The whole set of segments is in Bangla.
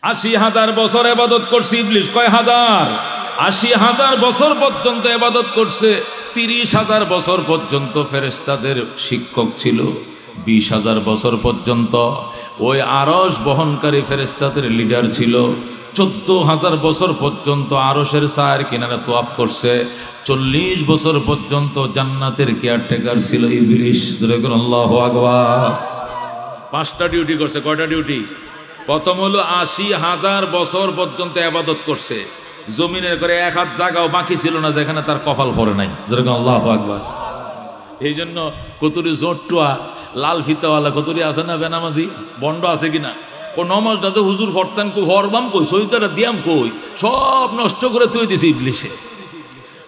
৮০,০০০ বছর ইবাদত করছে ইবলিস। কয় হাজার? ৮০,০০০ বছর পর্যন্ত ইবাদত করছে। ৩০,০০০ বছর পর্যন্ত ফেরেশতাদের শিক্ষক ছিল। ২০,০০০ বছর পর্যন্ত ওই আরশ বহনকারী ফেরেশতাদের লিডার ছিল। ১৪,০০০ বছর পর্যন্ত আরশের ছায়ার কিনারে তোয়াফ করছে। ৪০ বছর পর্যন্ত জান্নাতের কেয়ারটেকার ছিল ইবলিস। আল্লাহু আকবার। 5টা ডিউটি করছে। কয়টা ডিউটি? প্রথম হলো ৮০,০০০ বছর পর্যন্ত ইবাদত করছে। জমিনের করে এক হাত জায়গাও বাকি ছিল না যেখানে তার কপাল পড়ে নাই। যেরকম আল্লাহু আকবার। এই জন্য কতুরি জোটটুয়া লাল ফিতাওয়ালা কতুরি আছে না বেনামাজি বন্ড আছে কিনা, ও নমাজটা যে হুজুর ফরতান কই হরবাম কই সইদাটা দিয়াম কই সব নষ্ট করে তুই দিছে ইবলিসে।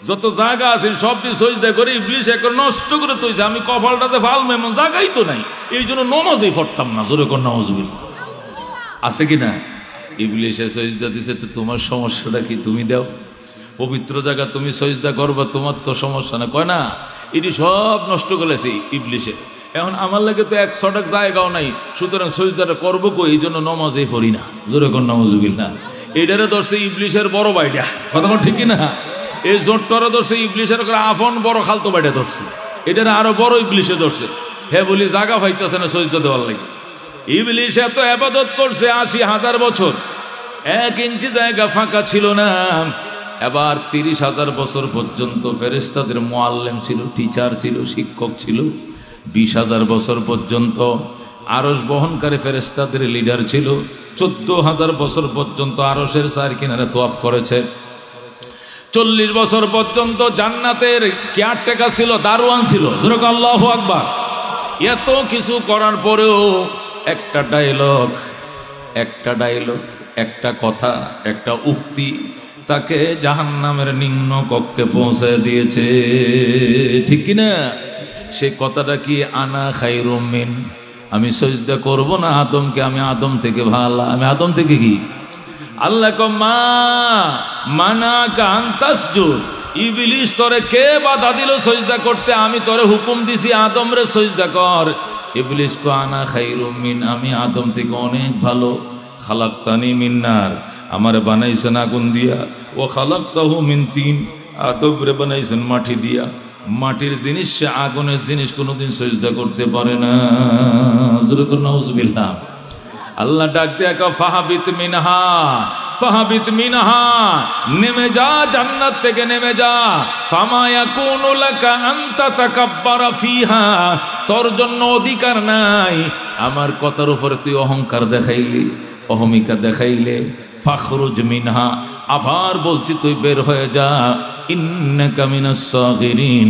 যত জায়গা আছে সবটি সজদা করে ইবলিস একবার নষ্ট করে তুইছে। আমি কপালটাতে ফালম এমন জায়গাই তো নাই, এই জন্য নমাজই পড়তাম না। জোরে কর নাউজুবিল্লাহ। আছে কিনা? ইবলিসে সজদা দিছে, তো তোমার সমস্যাটা কি? তুমি দাও পবিত্র জায়গা, তুমি সজদা করবা, তোমার তো সমস্যা না। কয় না এটি সব নষ্ট করেছে ইবলিসে। এখন আমার লাগে তো ১০০ জায়গাও নাই, সুতরাং সজদাটা করবো কই, এই জন্য নমাজই পড়ি না। জোরে কর নাউজুবিল্লাহ। এটারে ধরছে ইবলিসের বড় ভাইটা। কথা বল ঠিক কিনা? এই জোটটারও ধরছে ইবলিসের আপন বড় খালতো বাইটা ধরছে, এটার আরো বড় ইবলিসে ধরছে। হে বলি জায়গা পাইতেছে না সজদা দেওয়ার লাগে। ইবলিস এত ইবাদত করছে ৮০,০০০ বছর, ১ ইঞ্চি জায়গা ফাঁকা ছিল না। এবার ৩০,০০০ বছর পর্যন্ত ফেরেশতাদের মুআল্লিম ছিল, টিচার ছিল, শিক্ষক ছিল। ২০,০০০ বছর পর্যন্ত আরশ বহনকারী ফেরেশতাদের লিডার ছিল। ১৪,০০০ বছর পর্যন্ত আরশের ছায়ার কিনারে তোয়াফ করেছে। ৪০ বছর পর্যন্ত জান্নাতের কেয়ারটেকার ছিল, দারোয়ান ছিল। যেরকম আল্লাহু আকবার। এত কিছু করার পরেও একটা ডায়লগ, একটা কথা, একটা উক্তি তাকে জাহান্নামের নিম্ন কক্ষে পৌঁছে দিয়েছে। ঠিক কিনা? সেই কথাটা কি? আনা খায়রুম মিন, আমি সিজদা করব না আদমকে, আমি আদম থেকে ভালো। আমি আদম থেকে কি? আল্লাহ কো মা মানাকা আন তাসজুদ, ইবলিস তোরে কে বাধা দিল সিজদা করতে? আমি তোরে হুকুম দিছি আদম রে সিজদা কর। ইবলিস কো আনা খায়রুম মিন, আমি আদম থেকে অনেক ভালো। খালাকতানি মিন নার, আমারে বানাইছেন আগুন দিয়া। ও খালাকতাহু মিন তিন, আদম রে বানাইছেন মাটি দিয়া। মাটির জিনিস সে আগুনের জিনিস কোনোদিন সিজদা করতে পারে না। জোরে কর নাউজুবিল্লাহ। আল্লাহ ডাক দেয়া কা ফাহাবিত মিনহা, ফাহাবিত মিনহা, নেমে যা জান্নাত থেকে নেমে যা। ফামা ইয়াকুনু লাকা আন তাতাকাব্বারা ফিহা, তোর জন্য অধিকার নাই আমার কথার উপরে তুই অহংকার দেখাইলি, অহমিকা দেখাইলে। ফাখরুজ মিনহা, আবার বলছি তুই বের হয়ে যা। ইন্নাকা মিনাস সাগিরিন,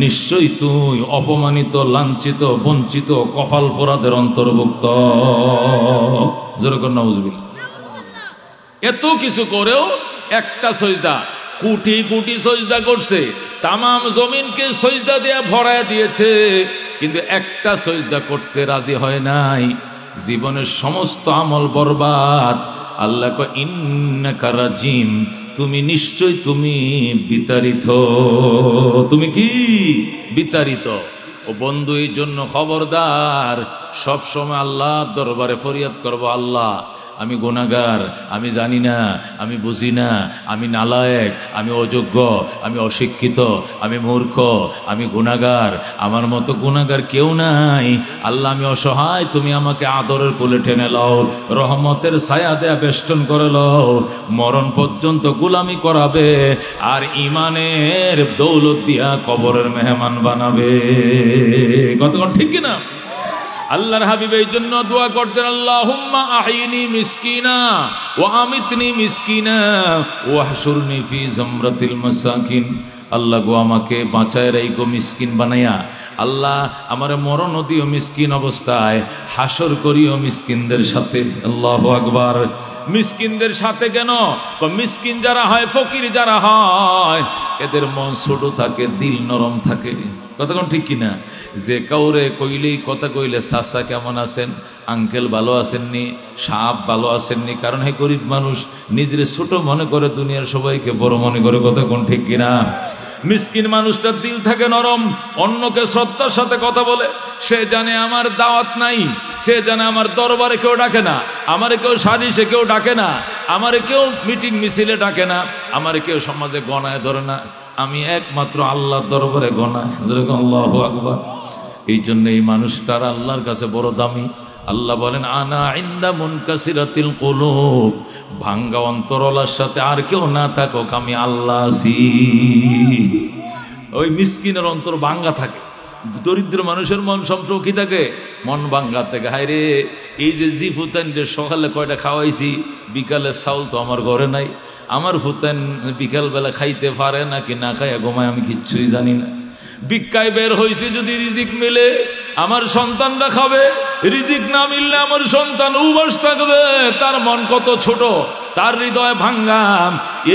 নিশ্চয়ই তুই অপমানিত, লাঞ্ছিত, বঞ্চিত, কপাল পোড়াদের অন্তর্ভুক্ত। জোরে কর নাউজুবিল্লাহ। এত কিছু করেও একটা সজদা, কোটি কোটি সজদা করছে, তামাম জমিনকে সজদা দেয়া ভরায় দিয়েছে, কিন্তু একটা সজদা করতে রাজি হয় নাই। জীবনের সমস্ত আমল বরবাদ। আল্লাহ কয় ইন্নাকা রাজিম, তুমি নিশ্চয় তুমি বিতাড়িত। তুমি কি? বিতাড়িত। ও বন্ধু, এই জন্য খবরদার, সব সময় আল্লাহর দরবারে ফরিয়াদ করব, আল্লাহ আমি গুনাহগার, আমি জানি না, আমি বুঝি না, আমি নালায়েক, আমি অযোগ্য, আমি অশিক্ষিত, আমি মূর্খ, আমি গুনাহগার, আমার মতো গুনাহগার কেউ নাই। আল্লাহ আমি অসহায়, তুমি আমাকে আদরের কোলে টেনে লও, রহমতের ছায়া দেয়া বেষ্টন করে লও, মরণ পর্যন্ত গোলামি করাবে, আর ইমানের দৌলত দিয়া কবরের মেহমান বানাবে। কতক্ষণ ঠিক কিনা? আল্লাহর হাবিব এই জন্য দোয়া করতেন, আল্লাহুম্মা আহিনি মিসকিনা ওয়া আমিতনি মিসকিনা ওয়া হশুরনি ফি জামরাতিল মাসাকিন। আল্লাহ গো, আমাকে বাঁচায় রাইখো মিসকিন বানাইয়া। আল্লাহ আমারে মরণ দিও মিসকিন অবস্থায়, হাসর করিও মিসকিনদের সাথে। আল্লাহু আকবার। মিসকিনদের সাথে কেন? মিসকিন যারা হয়, ফকির যারা হয়, এদের মন ছোট থাকে, দিল নরম থাকে। কতক্ষণ ঠিক কিনা? যে কাউরে কইলেই কথা কইলে, চাচা কেমন আছেন, আঙ্কেল ভালো আছেননি, সাপ ভালো আছেননি, কারণ হে গরিব মানুষ নিজের ছোট মনে করে, দুনিয়ার সবাইকে বড় মনে করে। কতক্ষণ ঠিক কিনা? মিসকিন মানুষটার দিল থাকে নরম, অন্যকে শ্রদ্ধার সাথে কথা বলে। সে জানে আমার দাওয়াত নাই, সে জানে আমার দরবারে কেউ ডাকে না, আমারে কেউ সাজিশে কেউ ডাকে না, আমারে কেউ মিটিং মিছিলে ডাকে না, আমারে কেউ সমাজে গণায় ধরে না, আমি একমাত্র আল্লাহর দরবারে গণায়। আল্লাহু আকবার। এই জন্য এই মানুষটার আল্লাহর কাছে বড় দামি। আল্লাহ বলেন আনা ইনদা মুনকাসিরাতিল কুলুব, ভাঙ্গা অন্তরওয়ালার সাথে আর কেউ না থাকুক, আমি আল্লাহ আছি। ওই মিসকিনের অন্তর ভাঙ্গা থাকে, দরিদ্র মানুষের মন সবসময় কি থাকে? মন ভাঙ্গা থাকে। হায় রে, এই যে জি ফুতাইন সকালে কয়টা খাওয়াইছি, বিকালে চাউল তো আমার ঘরে নাই, আমার ফুতাইন বিকালবেলা খাইতে পারে নাকি না খাইয়া ঘুমায় আমি কিচ্ছুই জানি না। ভিক্ষায় বের হয়েছে, যদি রিজিক মিলে আমার সন্তানরা খাবে, রিজিক না মিললে আমার সন্তান উপাস থাকবে। তার মন কত ছোট, তার হৃদয় ভাঙ্গা।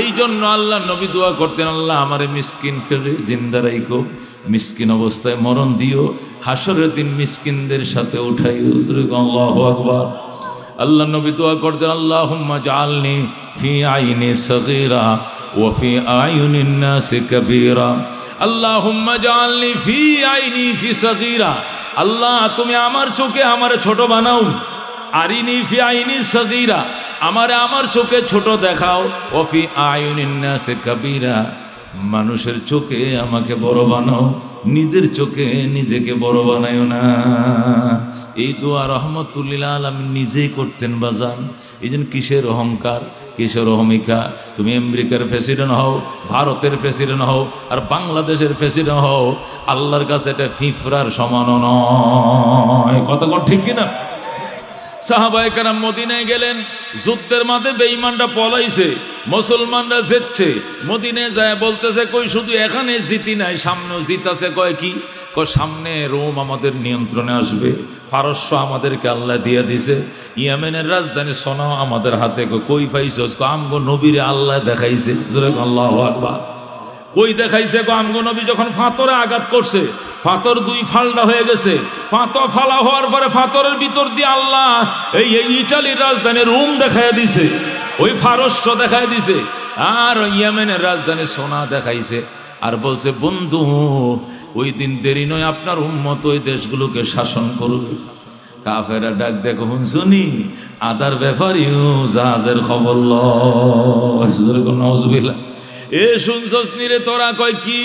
এই জন্য আল্লাহ নবী দোয়া করতেন, আল্লাহ আমারে মিসকিন করে জিন্দা রাইখো, মিসকিন অবস্থায় মরণ দিও, হাসরের দিন মিসকিনদের সাথে উঠাইও। আল্লাহু আকবার। আল্লাহ নবী দোয়া করতেন, আল্লাহুম্মা জাআলনি ফি আইনি সগীরা ওয়া ফি আয়ুনিন নাসি কাবীরা। আল্লাহুম্মা জাআলনি ফি আইনি ফি সগীরা, আল্লাহ তুমি আমার চোখে আমারে ছোট বানাও। আরিনি ফি আইনি সগীরা, আমারে আমার চোখে ছোট দেখাও। ও ফি আয়ুনিন নাসি কাবীরা, মানুষের চোখে আমাকে বড় বানাও, নিজের চোখে নিজেকে বড় বানায়ও না। এই দোয়া রহমতুল্লিল আলামিন নিজেই করতেন বাজান। এই জন্য কিসের অহংকার, কিসের অহমিকা? তুমি আমেরিকার প্রেসিডেন্ট হও, ভারতের প্রেসিডেন্ট হও, আর বাংলাদেশের প্রেসিডেন্ট হও, আল্লাহর কাছে এটা ফিফরার সমান নয়। কতক্ষণ ঠিক কিনা? সাহাবায়ে কেরাম মদিনায় গেলেন, যুদ্ধের মাঝে বেঈমানরা পলাইছে, মুসলমানরা জিতছে। মদিনায় যায় বলতেছে, কই শুধু এখানে জিতি নাই, সামনেও জিত আছে। কয় কি? সামনে রোম আমাদের নিয়ন্ত্রণে আসবে, পারস্য আমাদেরকে আল্লাহ দিয়ে দিছে, ইয়েমেনের রাজধানী সনাও আমাদের হাতে। কই পাইছস? আমগো নবীরে আল্লাহ দেখাইছে। আল্লাহু আকবার। কই দেখাইছে? আমগো নবী যখন ফাতরে আঘাত করছে, ফাতর দুই ফালটা হয়ে গেছে, ফাতর ফালা হওয়ার পরে ফাতরের ভিতর দিয়ে আল্লাহ এই ইটালির রাজধানী রোম দেখাই দিছে, ওই পারস্য দেখাই দিছে, আর ইয়েমেনের রাজধানী সোনা দেখাইছে। আর বলছে, বন্ধু ওই দিন দেরি নয়, আপনার উম্মত ওই দেশগুলোকে শাসন করবে। কাফেরা ডাক দেখো, শুনি আদার ব্যাপারেও জাহাজের খবর লজবিল্লা। এ শুনছস নিরে তোরা? কয় কি?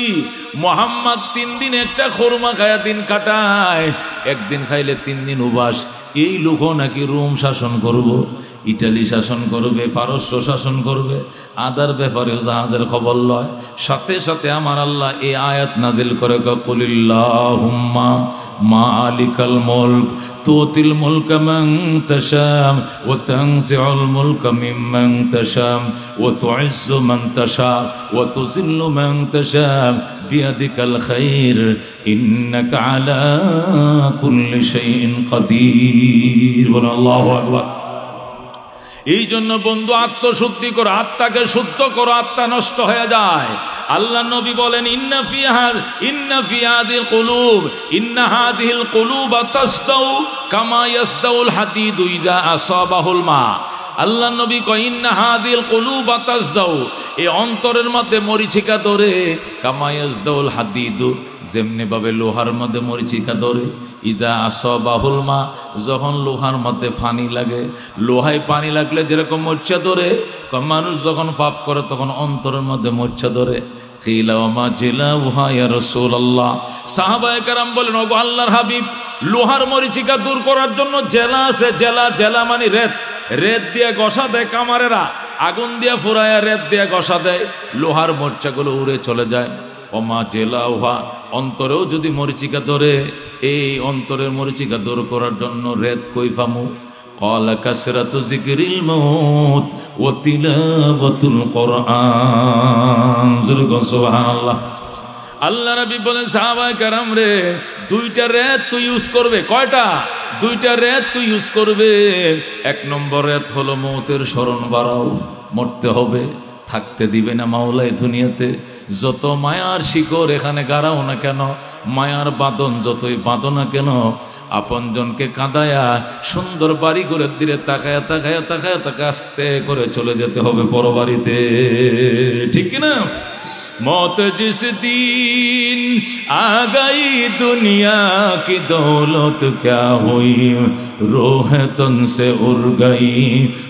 মোহাম্মদ 3 দিন একটা খোরমা খায়া দিন কাটায়, একদিন খাইলে 3 দিন উবাস। এই লোকও নাকি রোম শাসন করব, ইটালি শাসন করবে, পারস্য শাসন করবে, আদার ব্যাপারেও জাহাজের খবর লয়। সাথে সাথে আমার আল্লাহ এই আয়াত নাজিল করে, কুলিল্লাহুম্মা মালিকাল মুলক তুতিল মুলকা মান তাশা ওয়া তানজিউল মুলকা মিম্মান তাশা ওয়া তুইজ্জু মান তাশা ওয়া তুযিল্লু মান তাশা বিয়াদিকাল খায়র ইন্নাকা আলা কুল্লি শাইইন কাদির। বলেন আল্লাহু আকবার। এই জন্য বন্ধু আত্মশুদ্ধি করো, আত্মাকে শুদ্ধ করো, আত্মা নষ্ট হয়ে যায়। আল্লাহ নবী বলেন, ইন্না ফি হাদিল কুলুব তাসদাউ কামা ইয়াসদাউল হাদিদু ইযা আসাবাহুল মা। আল্লাহ নবী কয়, ইন্না হাদিল কুলুব তাসদাউ, এই অন্তরের মধ্যে মরিচিকা ধরে, কামা ইয়াসদাউল হাদিদু, যেমনি ভাবে লোহার মধ্যে মরিচিকা ধরে, ইজা আসাবাহুল মা, যখন লোহার মধ্যে পানি লাগে, লোহায় পানি লাগলে যেরকম মরিচা ধরে, মানুষ যখন পাপ করে তখন অন্তরের মধ্যে মরিচা ধরে। কিলা ওয়া মা জিলাউহা ইয়া রাসূলুল্লাহ। সাহাবায়ে কেরাম বলেন, ওগো আল্লাহর হাবিব, লোহার মরিচিকা দূর করার জন্য জেলা আছে। জেলা মানে রেত, রেত দিয়ে ঘষা দেয় কামারেরা, আগুন দিয়ে ফুরায়া রেত দিয়ে ঘষা দেয়, লোহার মরিচাগুলো উড়ে চলে যায়। ওমা জেলাউহা, অন্তরেও যদি মরিচিকা ধরে, এই অন্তরের মরিচিকা দূর করার জন্য রেত কই পামু? ক্বালা কাসরাতু যিকরিল মাউত ওয়া তিলাওয়াতুল কুরআন। সুবহানাল্লাহ। আল্লাহ নবী বলেন, সাহাবায়ে কেরাম রে, 2টা রেত তুই ইউজ করবে। কয়টা? 2টা রেত তুই ইউজ করবে। 1 নম্বর রেত হলো মৌতের স্মরণ বাড়াও, মরতে হবে, থাকতে দিবে না মাওলাই দুনিয়াতে। যত মায়ার শিকড় এখানে গাড়াও না কেন, মায়ার বাঁধন যতই বাঁধো না কেন, আপনজনকে কাঁদায়া সুন্দর বাড়ি করে দিলে তাকায়া তাকায়া তাকায়া তাকায় আস্তে করে চলে যেতে হবে পরবাড়িতে, ঠিক কিনা? मौत जिस दिन आ गई दुनिया की दौलत क्या हुई, रूह तन से उड़ गई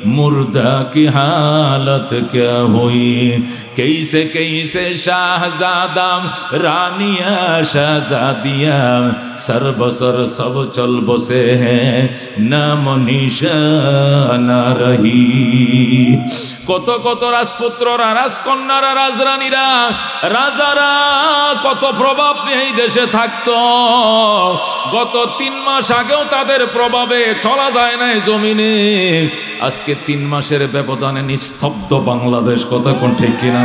मुर्दा की हालत क्या हुई। कैसे कैसे शाहजादा रानिया शाहजादिया सर बसर सब चल बसे हैं, नाम निशाना रही। কত কত রাজপুত্ররা, রাজকন্যারা, রাজরানীরা, রাজারা কত প্রভাব নিয়ে এই দেশে থাকতো। গত 3 মাস আগেও তাদের প্রভাবে চলা যায় না এই জমিনে। আজকে 3 মাসের ব্যবধানে নিস্তব্ধ বাংলাদেশ। কথা কোন ঠিক কিনা?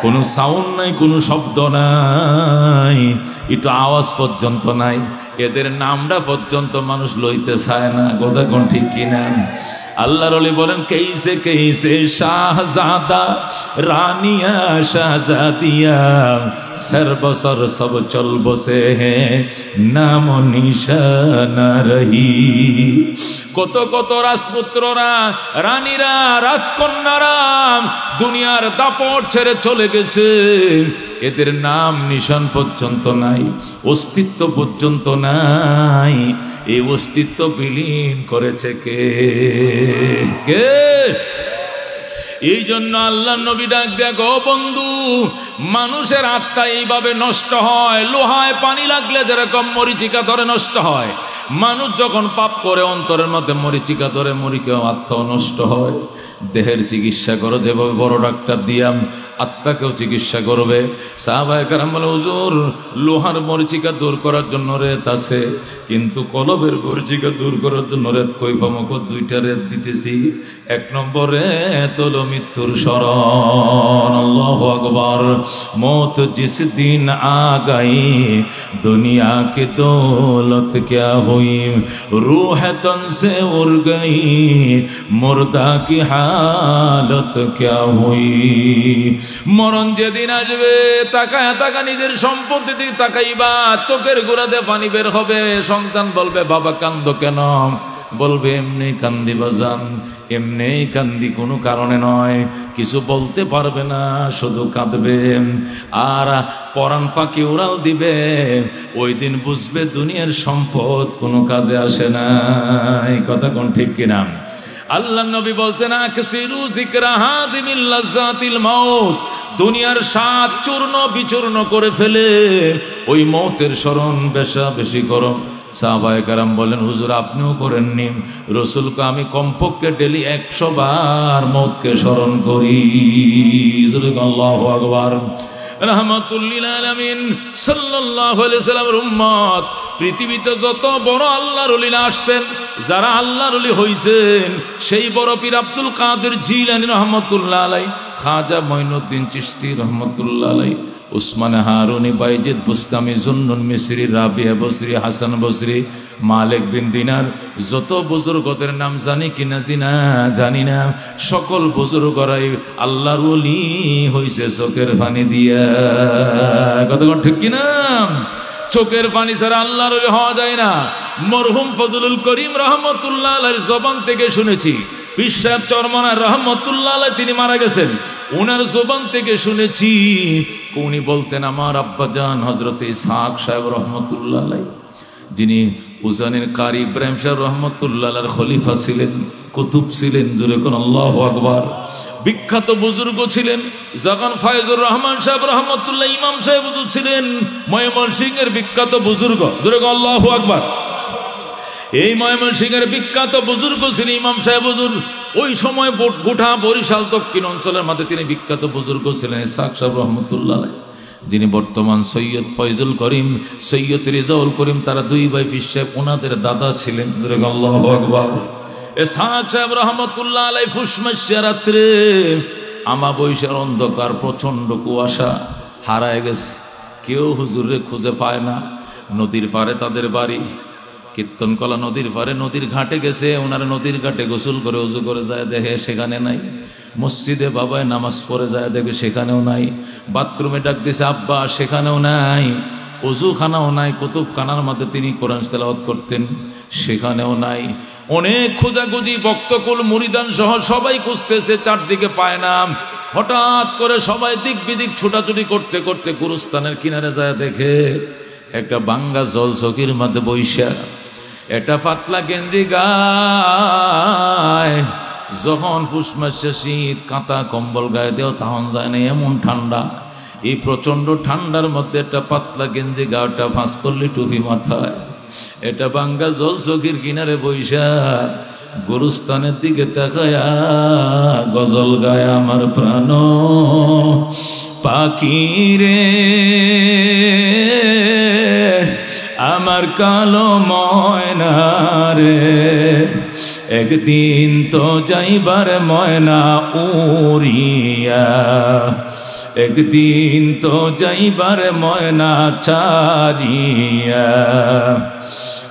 কোনো সাউন্ড নাই, কোনো শব্দ নাই, একটু আওয়াজ পর্যন্ত নাই। এদের নামটা পর্যন্ত মানুষ লইতে চায় না। কথা কোন ঠিক কিনা? আল্লাহর ওলি বলেন कैसे कैसे শাহজাদা রানিয়া শাহজাদিয়া সর বসর সব চল বসে হ্যাঁ, নাম নিশানা রহি। কত কত রাজপুত্ররা, রানীরা, রাজকন্যারা দুনিয়ার দাপট ছেড়ে চলে গেছে। এদের নাম নিশান পর্যন্ত নাই, অস্তিত্ব পর্যন্ত নাই। এই অস্তিত্ব বিলীন করেছে কে? কে? এই জন্য আল্লাহ নবী ডাক দেখো, বন্ধু মানুষের আত্মা এইভাবে নষ্ট হয়। লোহায় পানি লাগলে যেরকম মরিচিকা ধরে নষ্ট হয়, মানুষ যখন পাপ করে অন্তরের মধ্যে মরিচিকা ধরে মরিকেও আত্মাও নষ্ট হয়। দেহের চিকিৎসা করো যেভাবে বড় ডাক্তার দিয়াম, আত্মাকেও চিকিৎসা করবে। সাহাবায়ে কেরাম বলে, হুজুর লোহার মরিচিকা দূর করার জন্য রেত আছে, কিন্তু কলবের মরিচিকা দূর করার জন্য রেত কইফামক 2টা রেত দিতেছি। 1 নম্বর রেত হলো মৃত্যুর স্মরণ। আল্লাহু আকবার। মौत जिस दिन आ गई दुनिया की दौलत क्या हुई, रूह तन से उड़ गई मुर्दा की हालत क्या हुई। মরণ যেদিন আসবে তাকায় তাকা নিজের সম্পত্তি দিয়ে তাকাইবা, চোখের গোড়াতে পানি বের হবে। সন্তান বলবে, বাবা কান্দো কেন? বলবে, এমনি কান্দি বাজান, এমনি কান্দি, কোনো কারণে নয়। কিছু বলতে পারবে না, শুধু কাঁদবে আর পরাণ ফাঁকি উড়াল দিবে। ওই দিন বুঝবে দুনিয়ার সম্পদ কোনো কাজে আসে না। এই কথা কোন ঠিক কিনা? আল্লাহ নবী বলছেন, আকসিরু যিকরা হাযিমিল লাযাতিল মাউত। দুনিয়ার স্বাদ চূর্ণ বিচূর্ণ করে ফেলে ওই মৌতের স্মরণ বেশা বেশি করো। সাহাবায়ে কেরাম বলেন, হুজুর আপনিও করেননি? রাসূলকে আমি কমপক্ষে ডেলি 100 বার মৌতকে স্মরণ করি। আল্লাহু আকবার। রাহমাতুল লিল আলামিন সাল্লাল্লাহু আলাইহি সাল্লামের উম্মত, পৃথিবীতে যত বড় আল্লাহর ওলিরা আসছেন, যারা আল্লাহর ওলি হইছেন, সেই বড় পীর আব্দুল কাদের জিলানী রহমাতুল্লাহ আলাইহি, খাজা মঈনুদ্দিন চিশতি রহমাতুল্লাহ আলাইহি, উসমান হারুনি, বাইজিদ বুস্তামি, জুন্নুন মিসরি, রাবিয়া বসরি, হাসান বসরি, মালিক বিন দিনার, যত বুজুর্গদের নাম জানি কিনা জানি না, সকল বুজুর্গরাই আল্লাহর ওলি হইছে চোখের পানি দিয়া। কতক্ষণ ঠিক কিনা? চোখের পানি ছাড়া আল্লাহর ওলি হওয়া যায় না। মরহুম ফজলুল করিম রহমতুল্লাহ আলাইহির জবান থেকে শুনেছি, পীর সাহেব চরমনার রহমতুল্লাহ আলাইহি তিনি মারা গেছেন, ওনার জবান থেকে শুনেছি, উনি বলতেন, আমার আব্বাজান হযরত ইসহাক সাহেব রহমতুল্লাহ আলাইহি, যিনি উজানের কারি ইব্রাহিম সাহেব রহমতুল্লাহ আলাইহির খলিফা ছিলেন, কুতুব ছিলেন, জোরে কোন আল্লাহু আকবার, বিখ্যাত বুজুর্গ ছিলেন। যখন ফয়জুর রহমান সাহেব রহমতুল্লাহ ইমাম সাহেব হুজুর ছিলেন, ময়মনসিংহের বিখ্যাত বুজুর্গ, জোরে কোন আল্লাহু আকবার। এই ময়মনসিংহের বিখ্যাত বুজুর্গ ছিলেন ইমাম সাহেব হুজুর। ওই সময় গোটা বরিশাল দক্ষিণ অঞ্চলের মধ্যে তিনি বিখ্যাত বুজুর্গ ছিলেন ইসহাক সাহেব রহমতুল্লাহ আলাইহি, যিনি বর্তমান সৈয়দ ফয়জুল করিম, সৈয়দ রেজাউল করিম, তারা 2 ভাই পীর সাহেব, ওনাদের দাদা ছিলেন। আল্লাহু আকবার। ইসহাক সাহেব রহমতুল্লাহ আলাইহি ফুসমাসিয়া রাত্রে, আমাবস্যার অন্ধকার, প্রচন্ড কুয়াশা, হারায় গেছে, কেউ হুজুরে খুঁজে পায় না। নদীর পারে তাদের বাড়ি, কীর্তনকলা নদীর পারে, নদীর ঘাটে গেছে, ওনারা নদীর ঘাটে গোসল করে উজু করে যায়, দেখে সেখানে নাই। মসজিদে বাবায় নামাজ পড়ে যায়, দেখে সেখানেও নাই। বাথরুমে ডাক দিছে আব্বা, সেখানেও নাই। ওযুখানাও নাই, কুতুবখানার মধ্যে তিনি কোরআন তেলাওয়াত করতেন, সেখানেও নাই। অনেক খোঁজাখুঁজি, ভক্তকুল মুরিদান সহ সবাই খুঁজতেছে, চারদিকে পায় না। হঠাৎ করে সবাই দিক বিদিক ছুটাছুটি করতে করতে গুরুস্থানের কিনারে যায়, দেখে একটা বাঙ্গা জল চকির মধ্যে বৈশা একটা পাতলা গেঞ্জি গায়। যখন পুষ মাসে শীত, কাঁথা কম্বল গায়ে দেও তখন যায় না, এমন ঠান্ডা। এই প্রচন্ড ঠান্ডার মধ্যে একটা পাতলা গেঞ্জি গাওটা ফাঁস করলি, টুপি মাথায়, এটা বাঙ্গা জল চকির কিনারে বৈশা গুরুস্থানের দিকে তাকায়া গজল গায়, আমার প্রাণ পাখি রে, আমার কালো ময়না রে, একদিন তো যাইবার ময়না উড়িয়া, একদিন তো যাইবার ময়না ছাড়িয়া,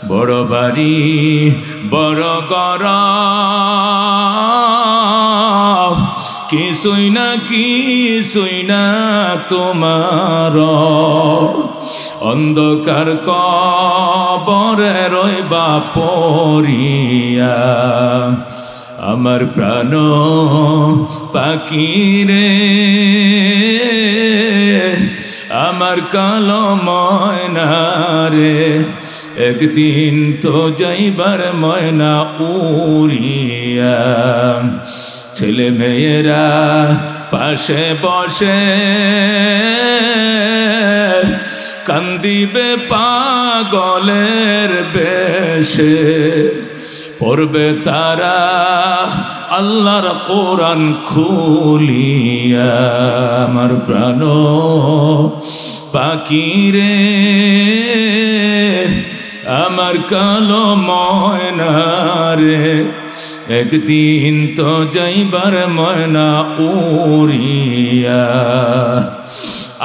বড় বাড়ি বড় গড় কিছুই না তোমার, অন্ধকার কবরে রইবা পড়িয়া, আমার প্রাণ পাখি রে, আমার কালো ময়না রে, একদিন তো যাইবার ময়না উড়িয়া। ছেলে মেয়েরা পাশে বসে কান্দিবে পাগলের বেশে, পড়বে তারা আল্লাহর কোরআন খুলিয়া, আমার প্রাণ পাখি রে, আমার কালো ময়না রে, একদিন তো যাইবার ময়না উড়িয়া।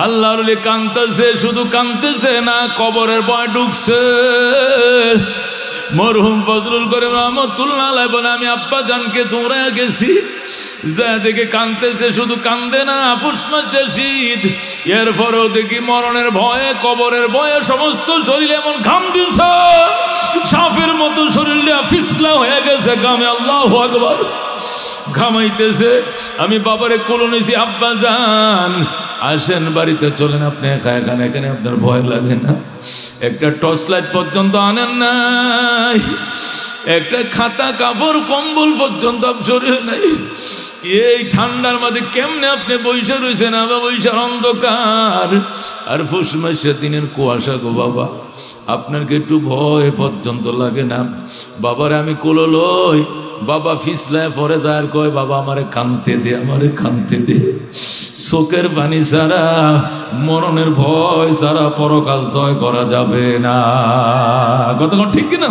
আল্লাহর কাঁদতেছে, শুধু কাঁদতেছে না, কবরের ভয় ঢুকছে। মরহুম ফজলুল করিম রহমতুল্লাহ আলাইহি বলে, আমি আব্বা জানকে দৌড়ায় গেছি, যা দেখে কাঁদতেছে, শুধু কান্দে না, পুষ মাসে শীত, এরপরেও দেখি মরণের ভয়ে, কবরের ভয়ে সমস্ত শরীর এমন ঘাম দিছে, সাপের মতো শরীরটা ফিসলা হয়ে গেছে ঘামে। আল্লাহু আকবার, ঘামাইতেছে। আমি বাবারে কোলে নিয়েছি, আব্বা যান আসেন বাড়িতে চলেন, আপনি একা এখানে আপনার ভয় লাগে না? একটা টর্চ লাইট পর্যন্ত আনেন নাই, একটা খাতা কাপড় কম্বল পর্যন্ত শরীরে নাই। এই ঠান্ডার মধ্যে কেমনে আপনি বৈশা রয়েছেন? আবার বৈশার অন্ধকার আর ফুস মাসে দিনের কুয়াশা গো বাবা, আপনার কি একটু ভয় পর্যন্ত লাগে না? বাবারে আমি কোলো লই, বাবা ফিসলায় পরে যায়, কয় বাবা আমারে কানতে দে, আমারে কানতে দে। চোখের পানি ছাড়া, মরণের ভয় ছাড়া পরকাল জয় করা যাবে না। কতক্ষণ ঠিক কিনা?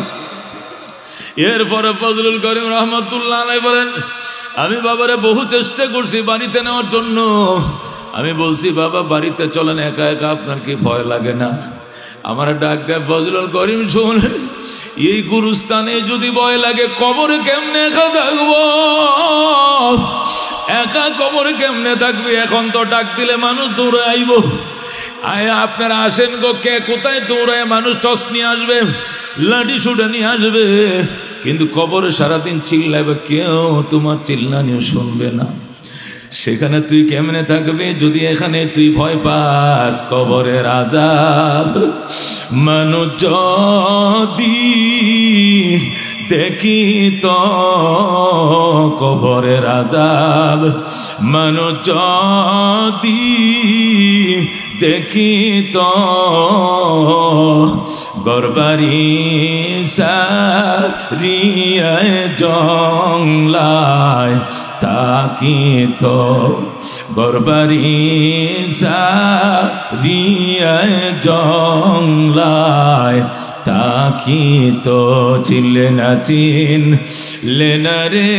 এরপরে ফজলুল করিম রহমতুল্লাহ আলাইহি বলেন, আমি বাবারে বহু চেষ্টা করছি বাড়িতে নেওয়ার জন্য। আমি বলছি বাবা বাড়িতে চলেন, একা একা আপনার কি ভয় লাগে না? আমার ডাক দেয় ফজলুল করিম, শুন, এই গুরুস্থানে যদি ভয় লাগে, কবরে কেমনে একা থাকবো? একা কবরে কেমনে থাকবি? এখন তো ডাক দিলে মানুষ দৌড়ে আইব। আপনারা আসেন গো, কে কোথায় দৌড়ায় মানুষ টস নিয়ে আসবে, লাঠি সুটা নিয়ে আসবে, কিন্তু কবরে সারাদিন চিল্লাইবে, কেউ তোমার চিল্লানিও শুনবে না। সেখানে তুই কেমনে থাকবি যদি এখানে তুই ভয় পাস কবরের আযাব? মানুষ যদি দেখি তো কবরের আযাব, মানুষ যদি দেখি তো গরবারি সারিয়ায় জংলায় তাকি তো, গরবারি সারিয়ায় জংলায় তাকি তো, চিনলে না চিনলে না রে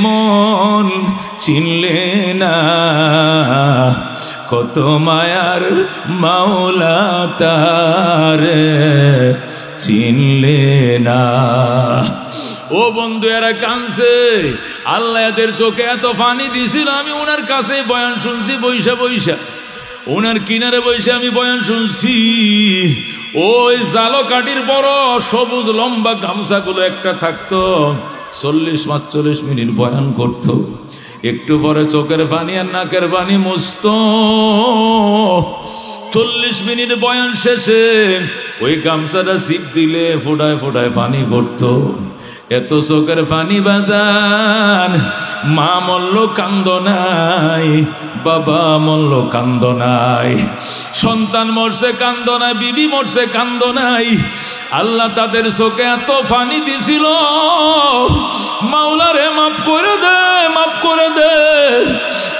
মন, চিনলে না কত মায়ার মাওলা তারে চিনলে না। ও বন্ধু, এরা কাঁদছে, আল্লাহ এদের চোখে এত পানি দিছিল। আমি ওনার কাছে বয়ান শুনছি বৈশা বৈশা, ওনার কিনারে বসে আমি বয়ান শুনছি। ওই জালো কাঠির বড় সবুজ লম্বা গামছাগুলো একটা থাকতো, 40-45 মিনিট বয়ান করত। একটু পরে চোখের পানি আর নাকের পানি মুছতো। 40 মিনিট বয়ান শেষে ওই গামছাটা সিপ দিলে ফোটায় ফোটায় পানি পড়তো। এত চোখের পানি বাজান, মা মল্ল কান্দ নাই, বাবা মল্ল কান্দ নাই, সন্তান মরছে কান্দ নাই, বিবি মরছে কান্দ নাই। আল্লাহ তাদের চোখে এত পানি দিছিল, মাওলারে মাফ করে দে, মাফ করে দে।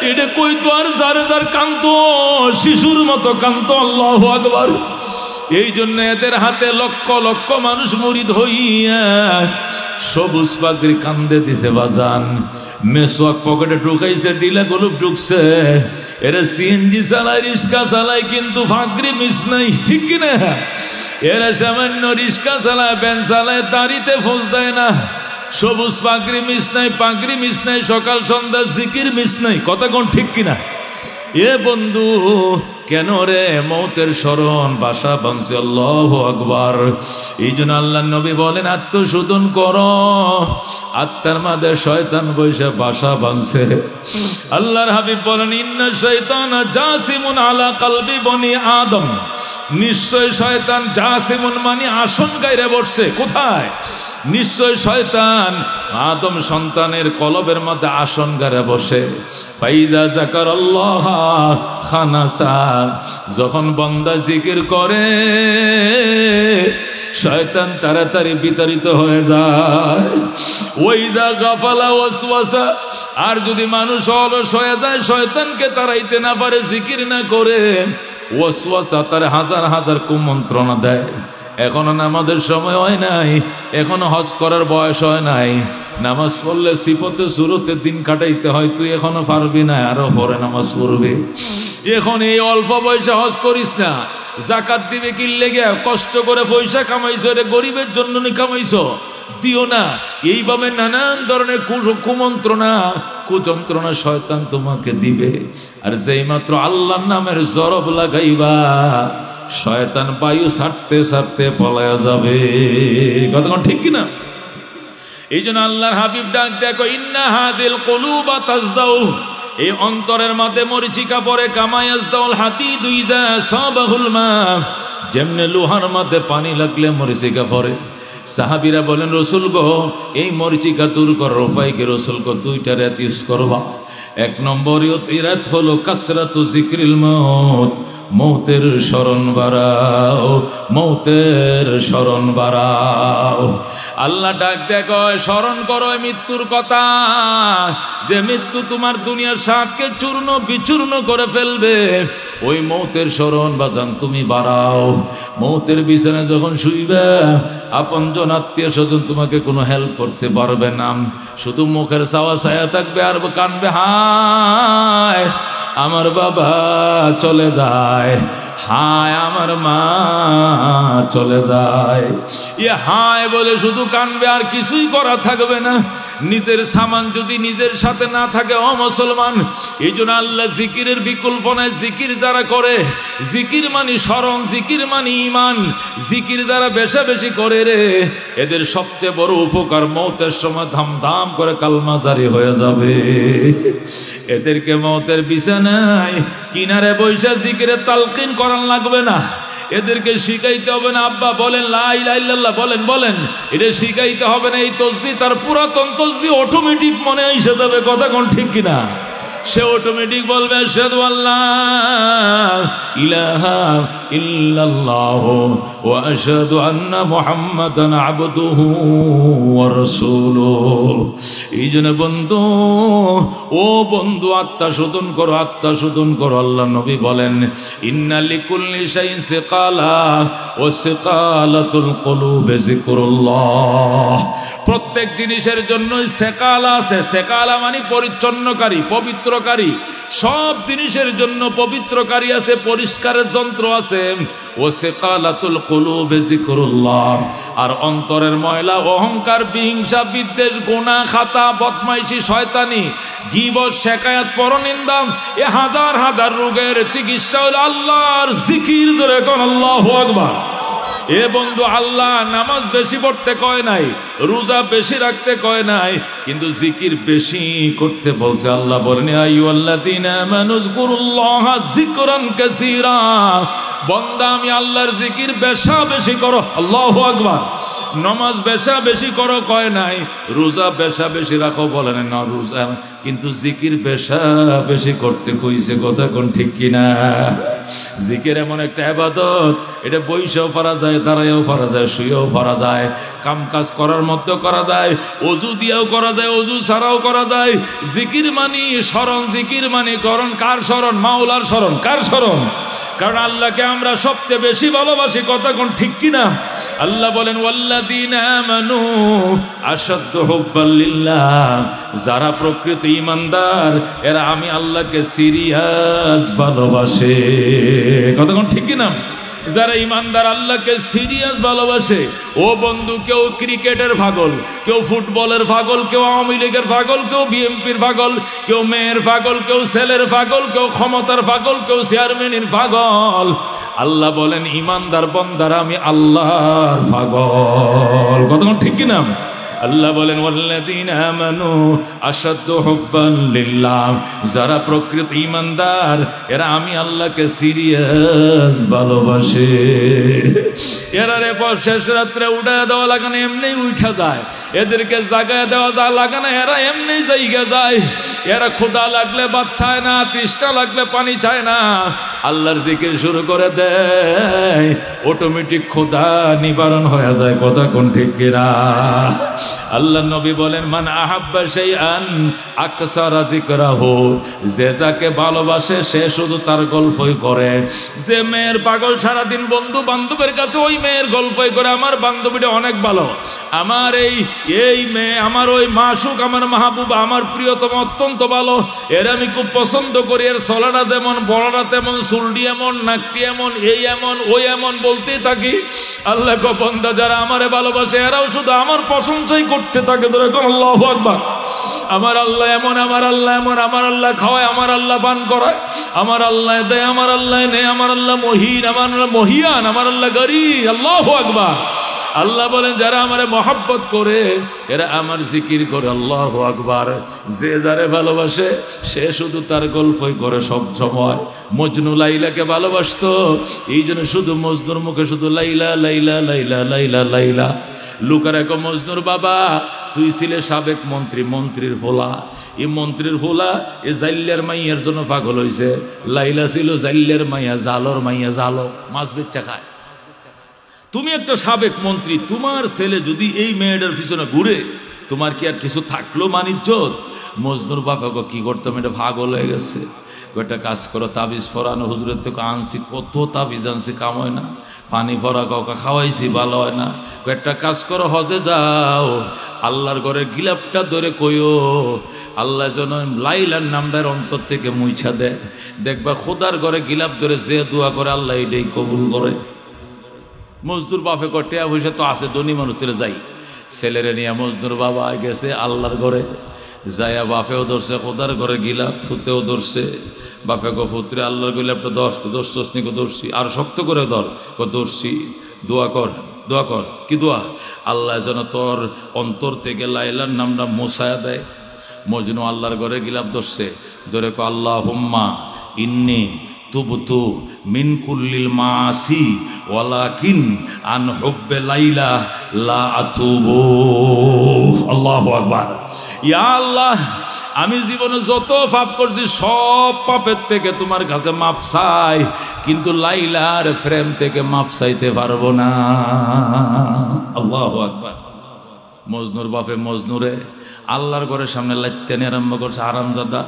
এটা কই তো আর যারে যার কান্ত, শিশুর মতো কান্ত। আল্লাহু আকবার। এই জন্য এদের হাতে লক্ষ লক্ষ মানুষ মুরিদ হইয়া সবুজ পাগড়ি কান্দে দিছে বাজান। মেসওয়াক পকেটে ঢুকাইছে, ডিলা গলুপ ঢুকছে। এরা সিএনজি চালায়, রিক্সা চালায়, কিন্তু পাগড়ি মিস নাই, ঠিক কিনা? এরা সামান্য রিক্সা চালায়, ভ্যান চালায়, দাড়িতে ফোঁস দেয় না। সবুজ পাগড়ি মিস নাই, পাগড়ি মিস নাই, সকাল সন্ধ্যা জিকির মিস নাই। কথা কোন ঠিক কিনা? এ বন্ধু, কেন রে মৌতের স্মরণ বাসা বাঁধছে? আল্লাহু আকবার। এই জন্য আল্লাহ নবী বলেন, আত্মশোধন করো, আত্মার মাঝে শয়তান বৈশা বাসা বাঁধছে। আল্লাহর হাবিব বলেন, ইন্না শাইতানা জাসিমুন আলা কলবি বনি আদম। নিশ্চয় শয়তান জাসিমুন মানে আসন গাইরে বসছে। কোথায়? নিশ্চয় শয়তান আদম সন্তানের কলবের মধ্যে আসন গাড়ে বসে। ফাইজা যাকারাল্লাহ খানাসা, যখন বান্দা জিকির করে শয়তান তাড়াতাড়ি বিতাড়িত হয়ে যায়। ওয়াইজা গাফালা ওয়াসওয়াসা, আর যদি মানুষ অলস হয়ে যায়, শয়তানকে তাড়াইতে না পারে, জিকির না করে, ওয়াসওয়াসা তার হাজার হাজার কুমন্ত্রণা দেয়। এখনো নামাজের সময় হয় নাই, এখনো হজ করার বয়স হয় নাই, নামাজ পড়লে সিফতে সুরতে দিন কাটাইতে হয়, তুই এখনো পারবি না, আরো পরে নামাজ পড়বে। এখন এই অল্প বয়সে হজ করিস না, জাকাত দিবে কি লেগে কষ্ট করে পয়সা কামাইছো, এটা গরিবের জন্য কামাইছো, দিও না। এইভাবে নানান ধরনের কুমন্ত্রণা কুযন্ত্রণা শয়তান তোমাকে দিবে। আর যেই মাত্র আল্লাহর নামের জরব লাগাইবা, শয়তান বায়ু ছাড়তে ছাড়তে পলায়া যাবে। কথা ঠিক কিনা? এই জন্য আল্লাহর হাবিব ডাক দেখো, ইন্না হাদিল কুলুবা তাজদাউ, এই অন্তরের মধ্যে মরিচিকা পড়ে, কামায়াজদাউল হাদিদু ইযা সাবাহুল মা, যেমনে লোহার মধ্যে পানি লাগলে মরিচিকা পড়ে। সাহাবীরা বলেন, রাসূল গো, এই মরিচিকা দূর করার উপায় কি? রাসূল গো, দুইটা রাত ইউজ করবা। এক নম্বর রাত হলো কাসরাতু যিকরিল মাউত, মৌতের স্মরণ বাড়াও, মৌতের স্মরণ বাড়াও। আল্লাহ ডাক দেখো, স্মরণ করো মৃত্যুর কথা, যে মৃত্যু তোমার দুনিয়ার স্বাদকে চূর্ণ বিচূর্ণ করে ফেলবে। ওই মৌতের স্মরণ বাজান তুমি বাড়াও। মৌতের বিছানায় যখন শুইবে, আপনজন আত্মীয় স্বজন তোমাকে কোনো হেল্প করতে পারবে না, শুধু মুখের চাওয়া ছায়া থাকবে আর কানবে, হায় আমার বাবা চলে যায়, হায় আমার মা চলে যায়। হায় বলে শুধু কানবে, আর কিছুই করা থাকবে না। নিজের সামান যদি নিজের সাথে না থাকে, ও মুসলমান, এই জন্য আল্লাহ জিকিরের বিকল্প নাই। জিকির যারা করে, জিকির মানি স্মরণ, জিকির মানি ঈমান, জিকির যারা বেশি বেশি করে রে, এদের সবচেয়ে বড় উপকার, মৌতের সময় ধামধাম করে কালমা জারি হয়ে যাবে। এদেরকে মৌতের বিছানায় কিনারে বৈশা জিকিরে তালকিন করান লাগবে না, এদেরকে শিখাইতে হবে না। আব্বা বলেন লা ইলাহা ইল্লাল্লাহ, বলেন বলেন, এটা শিখাইতে হবে না। এই তসবিহ তার পুরাতন তসবিহ অটোমেটিক মনে এসে যাবে। কথা কোন ঠিক কিনা? সে অটোমেটিক বলবে, আশহাদু আল্লা ইলাহা ইল্লাল্লাহ ওয়া আশহাদু আন্না মুহাম্মাদান আবদুহু ওয়া রাসূলুহু। এই জন্য বন্ধু, ও বন্ধু, আত্মা শোধন করো, আত্মা শোধন করো। আল্লাহ নবী বলেন, ইন্না লিকুল্লি শাইইন সিকালা ওয়া সিকালাতুল কুলুবি যিকরুল্লাহ। প্রত্যেক জিনিসের জন্যই সেকালা আছে। সেকালা মানে পরিচ্ছন্নকারী, পবিত্র পবিত্রকারী, সব জিনিসের জন্য পবিত্রকারী আছে, পরিষ্কারের যন্ত্র আছে। ওয়াসিকালাতুল কুলুবে যিকরুল্লাহ, আর অন্তরের ময়লা, অহংকার, বিহিংসা, বিদ্বেষ, গুনাহ, খাতা, বদমাইশি, শয়তানি, গীবত, শিকায়াত, পরনিন্দা, এ হাজার হাজার রোগের চিকিৎসা হলো আল্লাহর জিকির। জোরে কোন আল্লাহু আকবার। এ বন্ধু, আল্লাহ নামাজ বেশি পড়তে কয় নাই, রোজা বেশি রাখতে কয় নাই, কিন্তু জিকির বেশি করতে বলছে। আল্লাহ বলেন আইয়ুহাল্লাযীনা আমানু যকুরুল্লাহা যিকরান কাসীরা, বান্দা আমি আল্লাহর জিকির বেশা বেশি করো। আল্লাহু আকবার। নামাজ বেশা বেশি করো কয় নাই, রোজা বেশা বেশি রাখো বলেন না, রোজা কিন্তু জিকির বেশা বেশি করতে কইছে। কথা কোন ঠিক কিনা? জিকির এমন একটা ইবাদত, এটা বইসেও পারা যায়, দাঁড়ায়ও পারা যায়, শুয়েও পারা যায়, কাম কাজ করার মধ্যে করা যায়, অজু দিয়েও করা যায়, অজু ছাড়াও করা যায়। জিকির মানি স্মরণ, জিকির মানি করণ। কার স্মরণ? মাওলার স্মরণ। কার স্মরণ? কারণ আল্লাহকে আমরা সবচেয়ে বেশি ভালোবাসি। কথা কোন ঠিক কিনা? আল্লাহ বলেন ওয়াল্লাযীনা আমানু আশাদ্দু হুব্বাল লিল্লাহ, যারা প্রকৃত ঈমানদার এরা আমি আল্লাহকে সিরিয়াস ভালোবাসে। কথা কোন ঠিক কিনা? যারা ইমানদার আল্লাহকে সিরিয়াস ভালোবাসে। ও বন্ধু, কেউ ক্রিকেটের পাগল, কেউ ফুটবলের পাগল, কেউ আওয়ামী লীগের পাগল, কেউ বিএনপির পাগল, কেউ মেয়ের পাগল, কেউ ছেলের পাগল, কেউ ক্ষমতার পাগল, কেউ চেয়ারম্যানের পাগল। আল্লাহ বলেন ইমানদার বান্দারা আমি আল্লাহর পাগল। কথা ঠিক কিনা? আল্লাহ বলেন ওয়াল্লাযীনা আমানু আশাদ্দু হুব্বান লিল্লাহ, যারা প্রকৃত ঈমানদার এরা আমি আল্লাহকে সিরিয়াস ভালোবাসে। এরা রে পর শেষ রাত্রে উঠায় দেওয়া লাগে না, এমনি উঠা যায়। এদেরকে জাগায় দেওয়া যায় লাগে না, এরা এমনি জায়গা যায়। এরা ক্ষুধা লাগলে ভাত চায় না, তৃষ্ণা লাগলে পানি চায় না, আল্লাহর জিকির শুরু করে দেয়, অটোমেটিক ক্ষুধা নিবারণ হয়ে যায়। কথা কোন ঠিক কিনা? আল্লাহ নবী বলেন মান আহাব্বা শাইআন আকসারা যিকরাহু, যে যাকে ভালোবাসে সে শুধু তার গল্পই করে। যে মেয়ের পাগল সারাদিন বন্ধু বান্ধবের কাছে ওই মেয়ের গল্পই করে, আমার বান্ধবীটা অনেক ভালো, আমার এই মেয়ে, আমার ওই মাসুক, আমার মাহবুবা, আমার প্রিয়তম অত্যন্ত ভালো, এর আমি খুব পছন্দ করি, এর চলাটা যেমন, বড়াটা তেমন, চুলটি এমন, নাকটি এমন, এই এমন, ওই এমন বলতেই থাকি। আল্লাহ গো বান্দা, যারা আমারে ভালোবাসে এরাও শুধু আমার প্রশংসাই করতে থাকে। ধরে কোন আল্লাহু আকবার। আমার আল্লাহ এমন, আমার আল্লাহ এমন, আমার আল্লাহ খাওয়ায়, আমার আল্লাহ পান করায়, আমার আল্লাহ দেয়, আমার আল্লাহ নেই, আমার আল্লাহ মহিন, আমার আল্লাহ মহিয়ান, আমার আল্লাহ গরীব। আল্লাহু আকবার। আল্লাহ বলেন যারা আমারে মহব্বত করে এরা আমার জিকির করে। আল্লাহু আকবার। যে যারে ভালোবাসে সে শুধু তার গল্পই করে সব সময়। মজনু লাইলাকে ভালোবাসতো, এই জন্য শুধু মজনুর মুখে শুধু লাইলা লাইলা লাইলা লাইলা লাইলা। লুকার এক মজনুর বাবা, তুই ছিলে সাবেক মন্ত্রী, মন্ত্রীর ফোলা, এই মন্ত্রীর ফোলা এ জাইল্লার মাইয়ার জন্য পাগল হয়েছে। লাইলা ছিল জাইল্লার মাইয়া, জালর মাইয়া, জালো মাছ বেচা খায়। তুমি একটা সাবেক মন্ত্রী, তোমার ছেলে যদি এই মেয়েটার পিছনে ঘুরে, তোমার কি আর কিছু থাকলো মানিজ্জত? মজনুর বাবাকে কি করতাম, এটা পাগল হয়ে গেছে। একটা কাজ করো, তাবিজ ফরানো হুজুরের থেকে আনছি, কত তাবিজ আনছি, কাম হয় না। পানি ভরা কাউকে খাওয়াইছি, ভালো হয় না। একটা কাজ করো, হজে যাও, আল্লাহর ঘরে গিলাপটা ধরে কইও আল্লাহ যেন লাইলার নামটার অন্তর থেকে মুইছা দেয়। দেখবা খোদার ঘরে গিলাপ ধরে যে দোয়া করে আল্লাহ এটাই কবুল করে। মজদুর বাপে কটিয়া পয়সা তো আছে, ধনী মানুষ তুলে যাই। ছেলেরে নিয়ে মজদুর বাবা গেছে আল্লাহর ঘরে, যাইয়া বাপেও ধরছে খোদার ঘরে গিলাপ, ফুতেও ধরছে। বাপে গো ফুত্রে আল্লাহর গিলাপটা দর্শনিকে ধরছি, আর শক্ত করে ধর, ধরছি, দোয়া কর, দোয়া কর। কি দোয়া? আল্লাহ যেন তোর অন্তর থেকে লাইলার নামটা মোছায়া দেয়। মজনু আল্লাহর ঘরে গিলাপ ধরছে, ধরে কো আল্লাহুম্মা ইন্নী তুবতু মিন কুল্লিল মাসি ওয়ালাকিন আন হুব্বে লাইলা লা আতুবু। আল্লাহু আকবার। ইয়া আল্লাহ, আমি জীবনে যত পাপ করছি সব পাপের থেকে তোমার কাছে মাফ চাই, কিন্তু লাইলার প্রেম থেকে মাফ চাইতে পারবো না। আল্লাহু আকবার। মজনুর বাপে মজনুরে আল্লাহর ঘরের সামনে লাইতে নিয়ে আরম্ভ করছে, আরামজাদা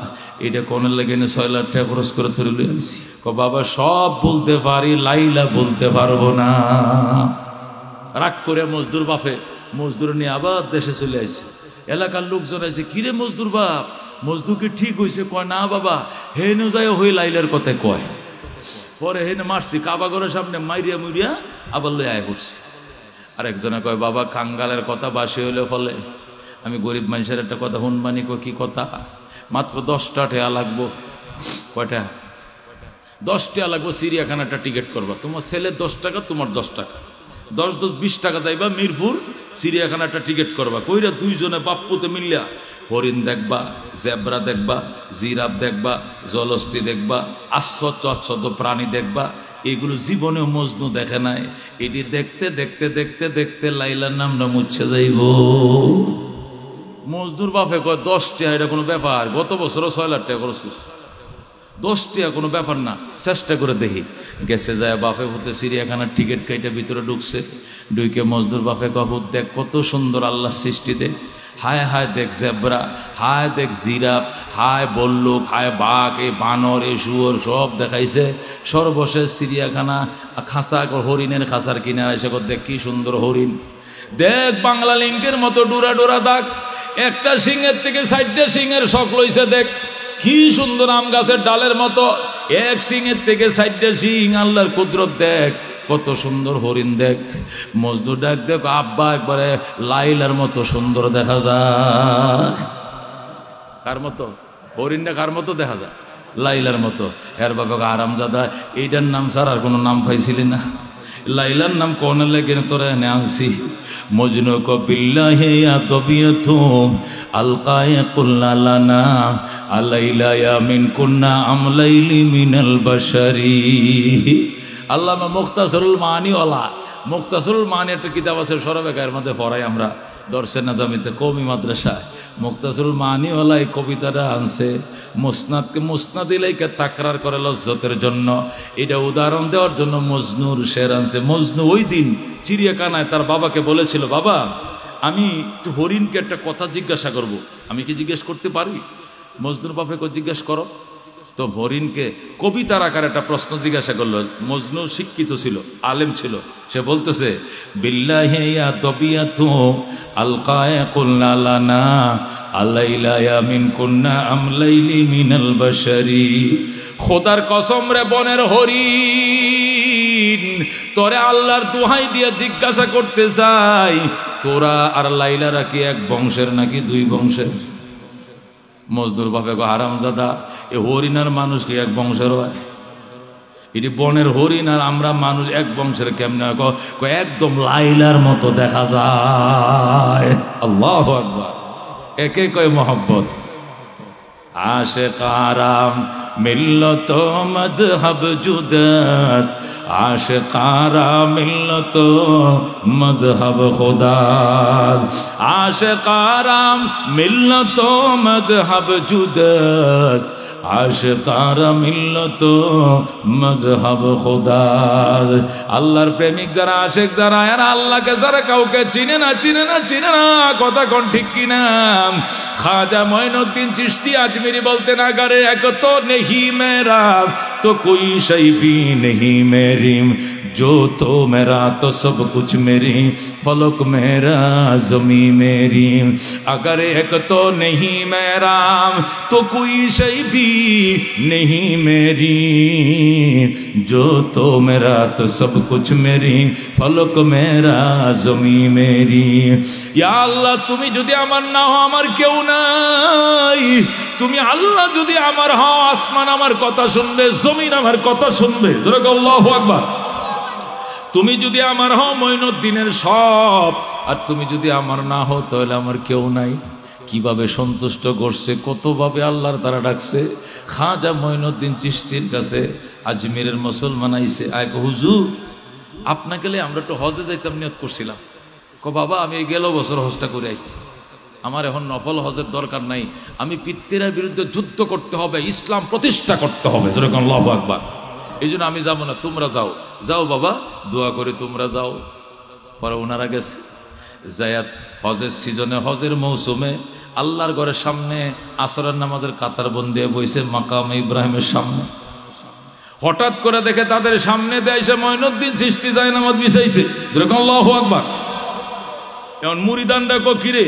এটা কোন লেগে 6 লাখ টাকা খরচ করে ধরে লিয়ে আইছি। বাবা সব বলতে পারি, লাইলা বলতে পারবো না। রাগ করে মজদুর বাপে মজদুর নিয়ে আবার দেশে চলে আসছে। এলাকার লোকজন আছে, কিরে মজদুর বাপ মজনু কি ঠিক হয়েছে? কয় না বাবা, হেনু যায় হই লাইলার কথায় কয়। পরে হেনে মারছি কাবাগরের সামনে মাইরিয়া মুইরিয়া আবার লই আয় করছি। আর একজনে কয় বাবা কাঙ্গালের কথা বাসি হইলে ফলে আমি গরিব মানুষের একটা কথা শুনবানি। কয় কি কথা? মাত্র 10টা টাকা লাগবো। কয়টা? 10 টাকা লাগবো চিড়িয়াখানাটা টিকিট করবা। তোমার ছেলে 10 টাকা, তোমার 10 টাকা, 10 20 টাকা যাইবা মিরপুর চিড়িয়াখানাটা টিকিট করবা। কইরা দুইজনে বাপ্পুতে মিললা হরিণ দেখবা, জেব্রা দেখবা, জিরাফ দেখবা, জলস্থি দেখবা, আশ্চর্য প্রাণী দেখবা। এগুলো জীবনেও মজনু দেখে নাই। এটি দেখতে দেখতে দেখতে দেখতে লাইলার নামটা মুছে যাইব। মজনুর বাপে কয় 10 টাকা এটা কোনো ব্যাপার, গত বছরও 6 লাখ টাকা খরচ করছে, 10 টাকা কোনো ব্যাপার না, চেষ্টা করে দেখি। গেছে যায় বাপে ভূতে চিড়িয়াখানার টিকিট কেটে ভিতরে ঢুকছে। ঢুকে মজদুর বাপে কবুত দেখ কত সুন্দর আল্লাহ সৃষ্টি, দেখ হায় হায় দেখ জেব্রা, হায় দেখ জিরাফ, হায় বল্লুক, হায় বাঘ, এই বানর, এই শুয়োর সব দেখাইছে। সর্বশেষ চিড়িয়াখানা খাঁচা হরিণের খাঁচার কিনারে এসে দেখ কি সুন্দর হরিণ, দেখ বাংলা লিঙ্কের মতো ডোরা ডোরা দাগ, একটা সিংহের থেকে 4টা সিংহের শখ লইছে, দেখ কি সুন্দর আম গাছের ডালের মতো এক সিংহের থেকে 4টা সিং, আল্লাহর কুদরত দেখ কত সুন্দর হরিণ। দেখ মজদুর ডাক দেখ আব্বা একবারে লাইলার মতো সুন্দর দেখা যায়। কার মতো? হরিণটা কার মতো দেখা যায়? লাইলার মতো। এর বাবা আরামজাদা, এইটার নাম ছাড়া আর কোনো নাম পাইছিলি না? লাইলার নাম কোন লেগে তোরা এনে আনছি। মজনু কবিল্লাহে তবিয়তু আলকায়ে কুল্লালানা আলাইলা মিন কুন্না আমলাইলি মিনাল বাশারি। আল্লামা মুখতাসরুল মানি ওয়ালা, মুখতাসরুল মানি একটা কিতাব আছে সরবেকার মধ্যে পড়াই আমরা দর্শে নাজামিতে কওমি মাদ্রাসায়। মুখতাসরুল মানি ওয়ালা এই কবিতাটা আনছে মুসনাদকে মুসনাদ ইলাইকে তাকরার করে লজ্জতের জন্য। এটা উদাহরণ দেওয়ার জন্য মজনুর শের আনছে। মজনু ওই দিন চিড়িয়াখানায় তার বাবাকে বলেছিল, বাবা আমি একটু হরিণকে একটা কথা জিজ্ঞাসা করব, আমি কি জিজ্ঞেস করতে পারি? মজনুর বাবাকে জিজ্ঞেস করো। তো হরিণকে কবিতার আকারে একটা প্রশ্ন জিজ্ঞাসা করলো। মজনু শিক্ষিত ছিল, আলেম ছিল। সে বলতেছে বিল্লাহি ইয়া তবিয়াতু আলকায়ে কুল্লালানা আলাইলা মিন কুন্না আমলাইলি মিনাল বাশারি। খোদার কসম রে বনের হরিণ, তোরে আল্লাহর দোহাই দিয়ে জিজ্ঞাসা করতে চাই, তোরা আর লাইলারা কি এক বংশের নাকি 2 বংশের? মজদুর বাপে গো হারামজাদা, এ হরিণ আর মানুষ কি এক বংশের হয়? এটি বনের হরিণ আর আমরা মানুষ এক বংশের কেমনে হয়? একদম লাইলার মতো দেখা যায়। আল্লাহু আকবার। একে কয় মহব্বত। আশিক আরাম মিল্লত মযহব জুদাস, আশিক আরাম মিল্লত মযহব খুদাস, আশিক আরাম মিল্লত মযহব জুদাস, আশিক আরাম মিল্লত মযহব খুদাস। আল্লাহর প্রেমিক যারা, আশিক যারা, এরা আল্লাহকে যারা কাউকে চিনে না, চিনে না, চিনে না, কথা কোন ঠিক কিনা? খাজা মঈনুদ্দিন চিশতি আজমিরি বলতেন, আগারে এক তো নেহি মেরা তো কোই শৈ ভি নেহি মেরি, जो तो मेरा तो सब कुछ मेरी, फलक मेरा जमी मेरी। अगर एक तो नहीं मेरा तो कोई शै भी नहीं मेरी, जो तो मेरा तो सब कुछ मेरी, फलक मेरा जमी मेरी। या अल्लाह তুমি যদি আমার না হও আমার কেউ নাই, তুমি আল্লাহ যদি আমার হও আসমান আমার কথা শুনবে, জমিন আমার কথা শুনবে। ধরে আল্লাহু আকবার। তুমি যদি আমার হও মঈনুদ্দিনের সব, আর তুমি যদি আমার না হও তাহলে আমার কেউ নাই। কিভাবে সন্তুষ্ট করছে, কতভাবে আল্লাহর তারা ডাকছে। খাজা মঈনুদ্দিন চিশতির কাছে আজমিরের মুসলমান আইছে, আয় হুজুর আপনাকে আমরা একটু হজে যাইতাম নিয়ত করছিলাম। বাবা আমি গেল বছর হজটা করে আইছি, আমার এখন নফল হজের দরকার নাই, আমি পিতৃর বিরুদ্ধে যুদ্ধ করতে হবে, ইসলাম প্রতিষ্ঠা করতে হবে। যেরকম আল্লাহু আকবার। এই জন্য আমি যাবো না, তোমরা যাও। যাও বাবা, দোয়া করে তোমরা যাও। পরে ওনারা গেছে, যায়াত হজের সিজনে, হজের মৌসুমে আল্লাহর ঘরের সামনে আসরের নামাজের কাতার বন্দী বইছে মাকাম ইব্রাহিমের সামনে। হঠাৎ করে দেখে তাদের সামনে দিয়ে এসে মঈনুদ্দিন চিশতি যায় নামাজ বিছাইছে। যেরকম আল্লাহু আকবার। এখন মুরিদানরা কো কিরে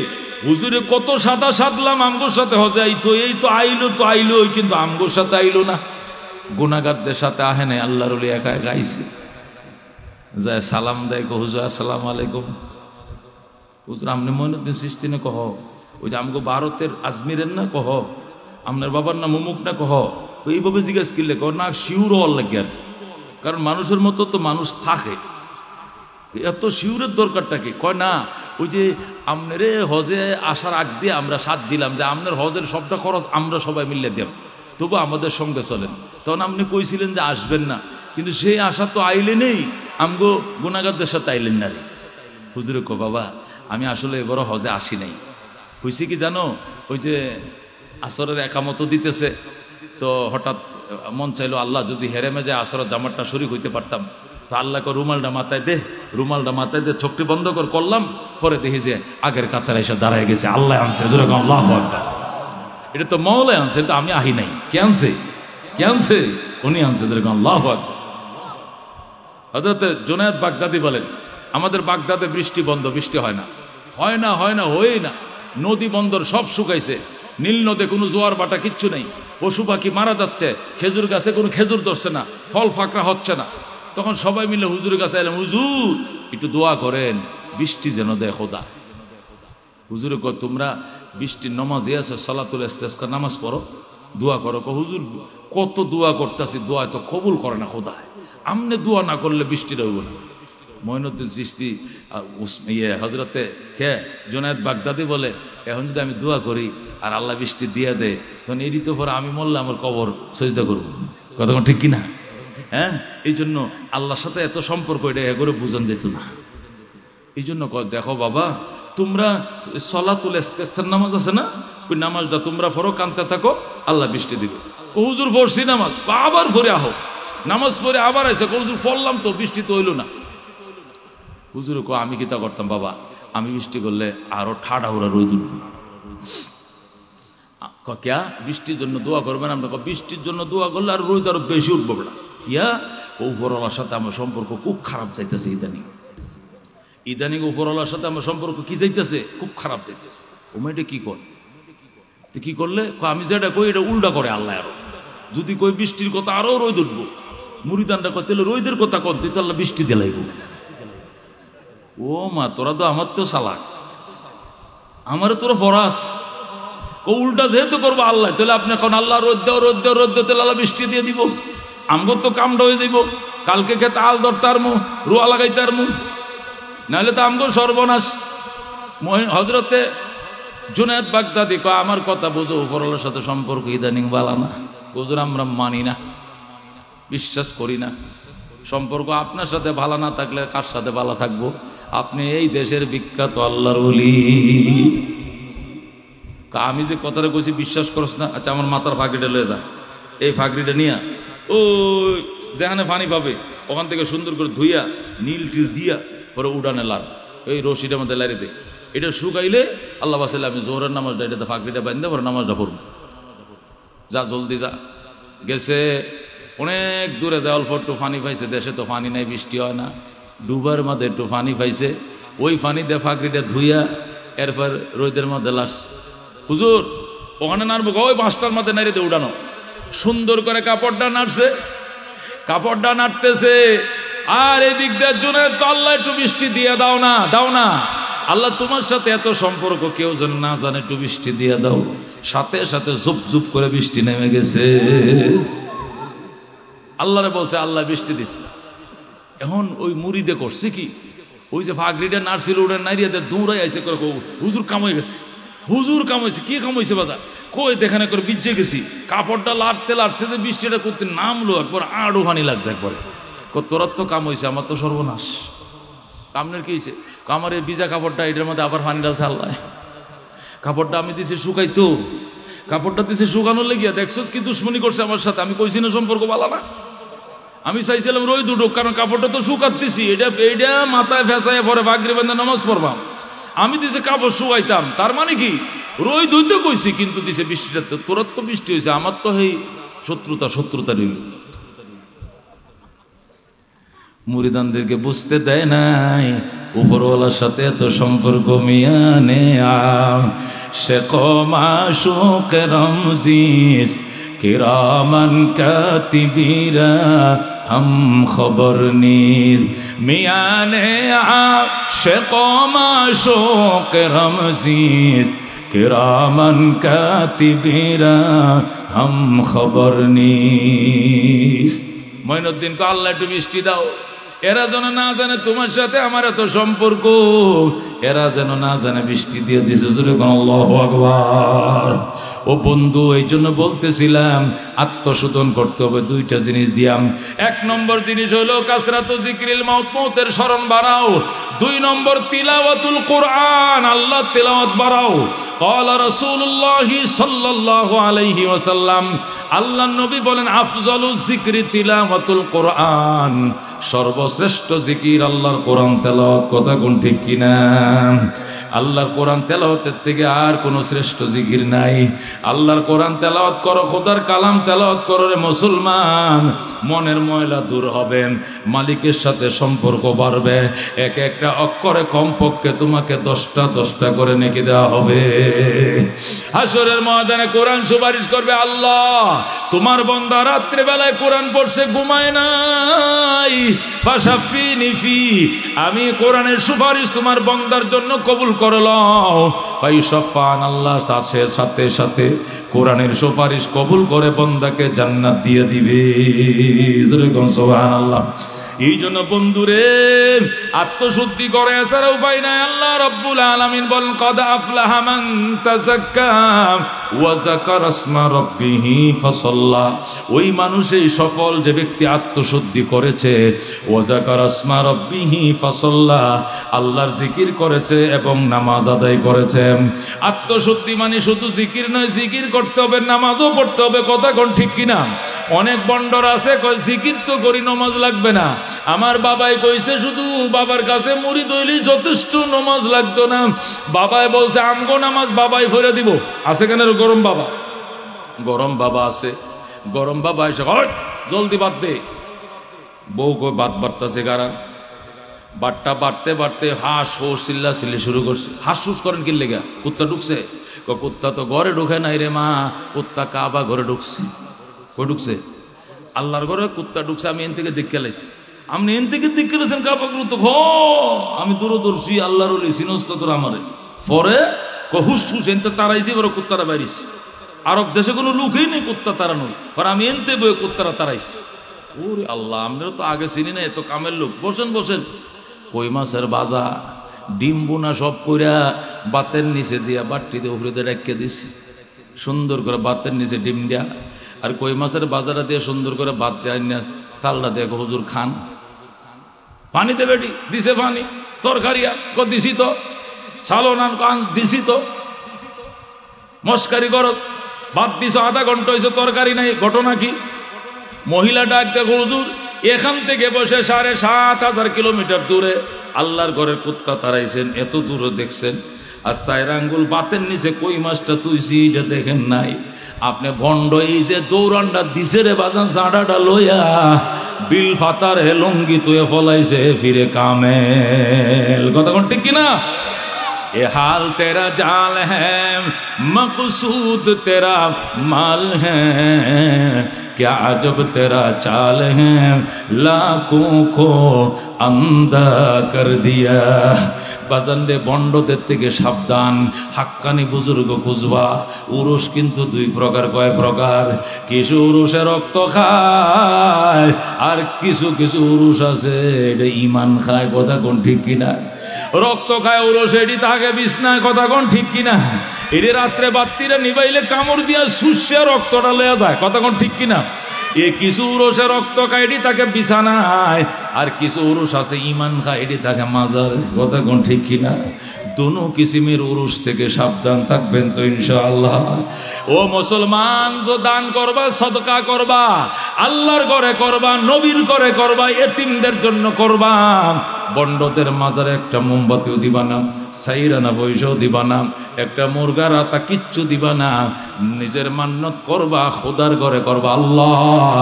হুজুরে কত সাদা সাধলাম আমগোর সাথে হজে আইতো, এই তো আইলো কিন্তু আমগোর সাথে আইলো না। গুনাহগারদের সাথে আহে নাই, আল্লাহর ওলি একা একা আইছে। যায় সালাম দেয়, হুজুর আসসালামু আলাইকুম। হুজুর আপনি মঈনুদ্দিন চিশতি না? কহ। ওই যে আমগো ভারতের আজমিরের না? কহ। আপনার বাবার নাম অমুক না? কহ। এইভাবে জিজ্ঞাসা করলে কহ না, শিউর হওয়ার লাগে আর। কারণ মানুষের মতো তো মানুষ থাকে, এত শিউরের দরকারটা কি? কয় না, ওই যে আপনারে হজে আসার আগ দিয়ে আমরা সাথ দিলাম যে আপনার হজের সবটা খরচ আমরা সবাই মিলে দেব, তবু আমাদের সঙ্গে চলেন। তখন আপনি কইছিলেন যে আসবেন না, কিন্তু সেই আশা তো আইলে নেই, আমগো গুনাহগারদের সাথে আইলেন না রে। হুজুরে কো বাবা আমি আসলে এবারও হজে আসি নাই। হয়েছে কি জানো, ওই যে আসরের একামত দিতেছে, তো হঠাৎ মন চাইলো আল্লাহ যদি হেরেমে যায় আসরের জামাতটা শরীক হইতে পারতাম, তো আল্লাহকে রুমালটা মাথায় দে, চোখটি বন্ধ করলাম, পরে দেখি যে আগের কাতারে এসে দাঁড়ায় গেছে। আল্লাহ আনছে, আল্লাহু আকবার। এটা তো মওলাই আনছে, তো আমি আহি নাই। কে আনছে? উনি আনছে। আল্লাহু আকবার। হযরত জুনায়েদ বাগদাদি বলেন, আমাদের বাগদাদে বৃষ্টি বন্ধ, বৃষ্টি হয় না। নদী বন্দর সব শুকাইছে, নীল নদে কোনো জোয়ার বাটা কিচ্ছু নেই, পশু পাখি মারা যাচ্ছে, খেজুর গাছে কোনো খেজুর ধরছে না, ফল ফাকরা হচ্ছে না। তখন সবাই মিলে হুজুরের কাছে এলাম, হুজুর একটু দোয়া করেন, বৃষ্টি যেন দেয় খোদা। হুজুরে কয় তোমরা বৃষ্টির নামাজ আছে, সালাতুল ইস্তিসকা নামাজ পড়ো, দোয়া করো। হুজুর কত দোয়া করতেছি, দোয়া তো কবুল করে না খোদা, আমনে দোয়া না করলে বৃষ্টি রইব না। মঈনুদ্দিন চিশতি হজরতে জুনায়েদ বাগদাদি বলে, এখন যদি আমি দোয়া করি আর আল্লাহ বৃষ্টি দিয়ে দেয়, তখন এরই তো পরে আমি মরলে আমার কবর সজদা করবো। কথা ঠিক কিনা? হ্যাঁ, এই জন্য আল্লাহর সাথে এত সম্পর্ক, এটা এগোরে বুঝান যেত না। এই জন্য দেখো বাবা, তোমরা সালাতুল ইস্তিসকার নামাজ আছে না, ওই নামাজটা তোমরা পড়ো, কানতে থাকো, আল্লাহ বৃষ্টি দিবে। হুজুর পড়ছি নামাজ, আবার পড়ে আহো, নামাজ পড়ে আবার আছে, হুজুর পড়লাম তো, বৃষ্টি তো হইল না। হুজুর কো আমি কি তা করতাম বাবা, আমি বৃষ্টি করলে আরো ঠাডা উড়া রোদ উঠবে। ক্যা বৃষ্টির জন্য দোয়া করবেন? আমরা বৃষ্টির জন্য দোয়া করলে আর রোদ আরো বেশি উঠবো না। ইয়া উপরওয়ালার সাথে আমার সম্পর্ক খুব খারাপ যাইতেছে ইদানিং উপরওয়ালার সাথে আমার সম্পর্ক কি যাইতেছে, খুব খারাপ যাইতেছে। ও মেয়েটা কি করলে? আমি যেটা কই এটা উল্টা করে আল্লাহ। আরো যদি কই বৃষ্টির কথা, আরো রোদ উঠবো। মুরিদানরা কয় তাহলে রোদের কথা কর, তুই তো আল্লাহ বৃষ্টি দিলাইব। ও মা, তোরা তো আমার তো চালাক, আমারে তোরা ফরাস। উল্টা যেহেতু করবো আল্লাহ, তাহলে আপনি এখন আল্লাহ রোদ দেও, তাহলে আল্লাহ বৃষ্টি দিয়ে দিব। আমগো তো কামটা হয়ে যাইব, কালকে খেতে আল ধরতার মু, রোয়া লাগাইতার মু, নাহলে তো আমগো সর্বনাশ। হজরতে জুনায়েদ বাগদাদি কয় আমার কথা বুঝো, উপরওয়ালার সাথে সম্পর্ক ইদানিং বালা না। হুজুর আমরা মানি না, বিশ্বাস করি না। সম্পর্ক আপনার সাথে ভালো না থাকলে কার সাথে ভালো থাকবো? আপনি এই দেশের বিখ্যাত আল্লাহর ওলি। আমি যে কথাটা কইছি বিশ্বাস করছ না? আচ্ছা আমার মাথার ফাঁকিটা লয়ে যা, এই ফাঁকরিটা নিয়া ও যেখানে পানি পাবে ওখান থেকে সুন্দর করে ধুইয়া নীল টিল দিয়া পরে উড়ানে লার, এই রশিটার মধ্যে লারি দে, এটা শুকাইলে আল্লাহ বাসাইলে আমি জোহরের নামাজটা এটাতে ফাঁকরিটা বান্ধে পরে নামাজটা পড়বো। যা জলদি যা। গেছে অনেক দূরে যায়, অল্প একটু পানি পাইছে, দেশে তো পানি নাই, বৃষ্টি হয় না, ডুবার মধ্যে একটু পানি পাইছে, ওই পানি দিয়ে ফাঁকরিটা ধুইয়া এরপর রোদের মধ্যে লাস। হুজুর ওখানে নাড়বো, ওই 5টার মধ্যে নাড়ি দিয়ে উড়ানো। সুন্দর করে কাপড়টা নাড়ছে, কাপড়টা নাড়তেছে, আর এদিক দিয়ে জুনায়েদ আল্লাহ একটু বৃষ্টি দিয়ে দাও না, আল্লাহ তোমার সাথে এত সম্পর্ক কেউ যেন না জানে, একটু বৃষ্টি দিয়ে দাও। সাথে সাথে ঝুপ ঝুপ করে বৃষ্টি নেমে গেছে। আল্লাহরে বলছে, আল্লাহ বৃষ্টি দিছে। এখন ওই মুড়িদে করছে কি, ওই যে ফাগরিটা নাড়ছিল ওটা নাড়িয়ে দৌড়াই আইসে করে, হুজুর কামাই গেছে, হুজুর কামাইছে। কি কামাইছে বাজার? কই দেখানে করে বিজে গেছি, কাপড়টা লাড়তে যে বৃষ্টিটা করতে নামলো, একবার আড়ো হানি লাগছে একবারে। তোরার তো কাম হয়েছে, আমার তো সর্বনাশ। কামনের কি হয়েছে? আমার এই ভিজা কাপড়টা এটার মধ্যে আবার পানি ডালছে আল্লাহ। কাপড়টা আমি দিছি শুকাইতো, কাপড়টা দিছি শুকানোর লেগিয়া, দেখছোস কি দুশ্মনী করছে আমার সাথে। আমি কইছি না সম্পর্ক ভালো না, আমি চাইছিলাম রই দুটো, কারণ কাপড়টা তো শুকাত দিছি, এটা মাথায় ফেসায় পরে বাগরি বান্ধা নামাজ পড়বাম। আমি দিছে কাপড় শুকাইতাম, তার মানে কি রই ধুইতে কইছি, কিন্তু দিছে বৃষ্টিটা। তোরার তো বৃষ্টি হয়েছে, আমার তো এই শত্রুতা রইল। মুরিদানদেরকে বুঝতে দেয় নাই উপরওয়ালার সাথে এত সম্পর্ক মিয়ানে আম শেখ মাশুক রমজিস কিরামান কাতিবিরা हम खबर नीज मियाने आशिक माशूक रमजीज किरामन कातिबीरा हम खबर नीज মঈনুদ্দিন को আল্লাহ একটু মিষ্টি দাও এরা যেন না জানে তোমার সাথে আমার এত সম্পর্ক এরা যেন না জানে বৃষ্টি দিয়ে দিছে জোরে কোন আল্লাহু আকবার ও বন্ধু এই জন্য বলতেছিলাম আত্মশোধন করতে হবে দুইটা জিনিস দিয়াম এক নম্বর জিনিস হলো কাসরাতু যিকরিল মাউত মউতের স্মরণ বাড়াও দুই নম্বর তিলাওয়াতুল কোরআন আল্লাহ তিলাওয়াত বাড়াও ক্বালা রাসূলুল্লাহ সাল্লাল্লাহু আলাইহি ওয়াসাল্লাম আল্লাহর নবী বলেন আফজালুজ যিকরি তিলাওয়াতুল কোরআন সর্বশ্রেষ্ঠ জিকির আল্লাহর কোরআন তেলাওয়াত কথা কোন ঠিক কিনা আল্লাহর কোরআন তেলাওয়াতের থেকে আর কোনো শ্রেষ্ঠ জিকির নাই আল্লাহর কোরআন তেলাওয়াত করো খোদার কালাম তেলাওয়াত করো রে মুসলমান মনের ময়লা দূর হবেন মালিকের সাথে সম্পর্ক বাড়বে এক একটা অক্ষরে কমপক্ষে তোমাকে 10টা করে নেকি দেওয়া হবে হাসরের ময়দানে কোরআন সুপারিশ করবে আল্লাহ তোমার বান্দা রাত্রে বেলায় কোরআন পড়ছে ঘুমায় নাই ফাশাফিনি ফি আমি কোরআনের সুপারিশ তোমার বান্দার জন্য কবুল করে লও ভাই সফান আল্লাহ সাথে সাথে কোরআনের সুপারিশ কবুল করে বান্দাকে জান্নাত দিয়ে দিবে সুবহানাল্লাহ এই জন্য বন্ধুরে আত্মশুদ্ধি করে এছাড়া উপায় নাই আল্লাহ রাব্বুল আলামিন বলেন কদ আফলাহা মান তাযাক্কা ওয়া যাকারা ইসমা রাব্বিহি ফাসাল্লা ওই মানুষই সফল যে ব্যক্তি আত্মশুদ্ধি করেছে ওয়া যাকারা ইসমা রাব্বিহি ফাসাল্লা আল্লাহর জিকির করেছে এবং নামাজ আদায় করেছে আত্মশুদ্ধি মানে শুধু জিকির নয় জিকির করতে হবে নামাজও পড়তে হবে কথা কোন ঠিক কিনা অনেক বন্ডর আছে কয় জিকির তো করি নামাজ লাগবে না আমার বাবাই কইছে শুধু বাবার কাছে মুরিদ হইলেই যথেষ্ট নামাজ লাগতো না বাবাই বলছে আমগো নামাজ বাবাই ফেরে দিব আছে কেন গরম বাবা আছে গরম বাবা এসে জলদি বাদ দে বউ কই বাদ বাড়তাছে গারান বাট্টা বাড়তে বাড়তে হাঁস হোস চিল্লা চিল্লি শুরু করছে হাঁস হুস করেন কি লেগা কুত্তা ঢুকছে কুত্তা তো ঘরে ঢুকে নাই রে মা কুত্তা কাবা ঘরে ঢুকছে কই ঢুকছে আল্লাহর ঘরে কুত্তা ঢুকছে আমি এন থেকে দেখে লাইছি আপনি এন থেকে দেখে লেছেন কাবা ঘর তো আমি দূরদর্শী আল্লাহর ওলি সিনস্ত তোর আমারে পরে হুস হুস এনতে তারাইছি বড় কুত্তারা বাইরিস আরব দেশে কোনো লোকই নেই কুত্তা তাড়ানোর আর আমি এনতে বই কুত্তারা তারাইছি ওরে আল্লাহ আমরা তো আগে চিনি না এত কামের লোক বসেন কই মাছের বাজা ডিম বোনা সব কইরা বাতের নিচে দিয়া বাট্টি দিয়ে উপরে দিয়ে রেখে দিছি সুন্দর করে বাতের নিচে ডিম দিয়া আর কই মাছের বাজারা দিয়ে সুন্দর করে ভাত দেয় না তালটা দিয়ে হুজুর খান পানি দেবে দিছে পানি তরকারিয়া দিছি তো সালোনান কান দিছি তো মস্কারি করো ভাত দিছ আধা ঘন্টা হয়েছে তরকারি নাই ঘটনা কি মহিলা ডাক দেখো হুজুর এখান থেকে বসে ৭,৫০০ কিলোমিটার দূরে আল্লাহর ঘরের কুত্তা তারাইছেন এত দূরে দেখছেন আর ৪ আঙ্গুল বাতের নিচে কই মাছটা তুইছি এটা দেখেন নাই আপনি ভণ্ড এই যে দৌড়ানটা দিছে রে বাজান চাঁড়াটা লইয়া বিল ফাতার হেলঙ্গি তুই ফলাইছে ফিরে কামেল কথা কোন ঠিক কিনা ये हाल तेरा जाल है मकसूद तेरा माल है क्या अजब तेरा चाल है लाखों को अंधा कर दिया বাজানরে বন্ডদের থেকে সাবধান হাক্কানি বুজুর্গ খুঁজবা উরুষ কিন্তু 2 প্রকার কয় প্রকার কিছু উরুষে রক্ত খায় আর কিছু উরুষ আছে এটা ঈমান খায় কথা কোন ঠিক কিনা রক্ত খায় উরুষ এটি থাকে বিছনায় কথা কোন ঠিক কিনা এটি রাত্রে বাত্তিরা নিবাইলে কামড় দিয়া সুস্যে রক্তটা লয়া যায় কথা কোন ঠিক কিনা এ কিছু উরুষে রক্ত খায় এটি থাকে বিছানায় আর কিছু উরুষ আছে ঈমান খায় এটি থাকে মাজার কথা কোন ঠিক কিনা দুনো কিসিমের উরুষ থেকে সাবধান থাকবেন তো ইনশাআল্লাহ ও মুসলমান তো দান করবা সদকা করবা আল্লাহর ঘরে করবা নবীর ঘরে করবা এতিমদের জন্য করবা বন্ডদের মাজারে একটা মোমবাতিও দিবা না সাইরানা পয়সাও দিবা না একটা মুরগা রাতা কিচ্ছু দিবা না নিজের মান্নত করবা খোদার ঘরে করবা আল্লাহ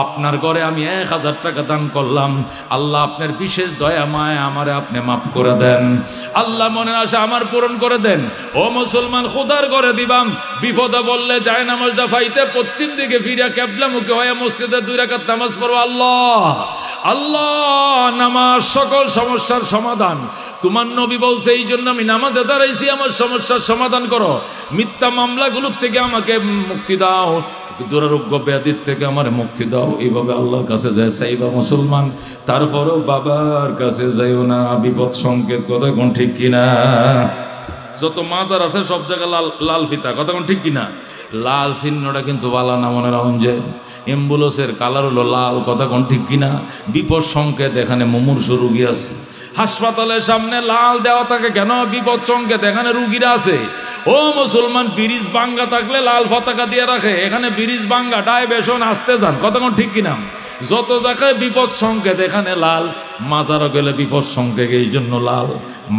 আপনার ঘরে আমি 1000 টাকা দান করলাম আল্লাহ আপনার বিশেষ দয়া মায়া আমারে আপনি মাফ করে দেন, আল্লাহ মনের আশা আমার পূরণ করে দেন। ও মুসলমান, খোদার করে দিবাম, বিপদে বললে যায় নামাজটা ফাইতে পশ্চিম দিকে ফিরিয়া কেবলা মুখে হয়ে মসজিদে 2 রাকাত নামাজ পড়ো। আল্লাহ আল্লাহ, নামাজ সকল সমস্যার সমাধান। তোমার নবী বলছে, এই জন্য আমি নামাজে দাঁড়াইছি, আমার সমস্যার সমাধান করো। মিথ্যা মামলাগুলোর থেকে আমাকে মুক্তি দাও, দুরারোগ্য ব্যাধির থেকে আমার মুক্তি দাও। এইভাবে আল্লাহর কাছে যায় চাইবা মুসলমান। তারপরও বাবার কাছে যাইও না, বিপদ সংকেত। কথা কোন ঠিক কিনা? যত মাজার আছে সব জায়গায় লাল লাল ফিতা। কথা কোন ঠিক কিনা? লাল চিহ্নটা কিন্তু বালা না মনে রাখুন, যে অ্যাম্বুলেন্সের কালার হলো লাল। কথা কোন ঠিক কিনা? বিপদ সংকেত। এখানে মুমূর্ষু রুগী আছে, হাসপাতালের সামনে লাল দেওয়া থাকে কেন? বিপদ সংকেত, এখানে রুগীরা আছে। ও মুসলমান, ব্রিজ ভাঙ্গা থাকলে লাল পতাকা দিয়ে রাখে, এখানে ব্রিজ ভাঙ্গা, ডাইভেশন, আসতে যান। কথা কোন ঠিক কিনা? যত জায়গায় বিপদ সংকেত এখানে লাল। মাজারও গেলে বিপদ সংকেত, এই জন্য লাল।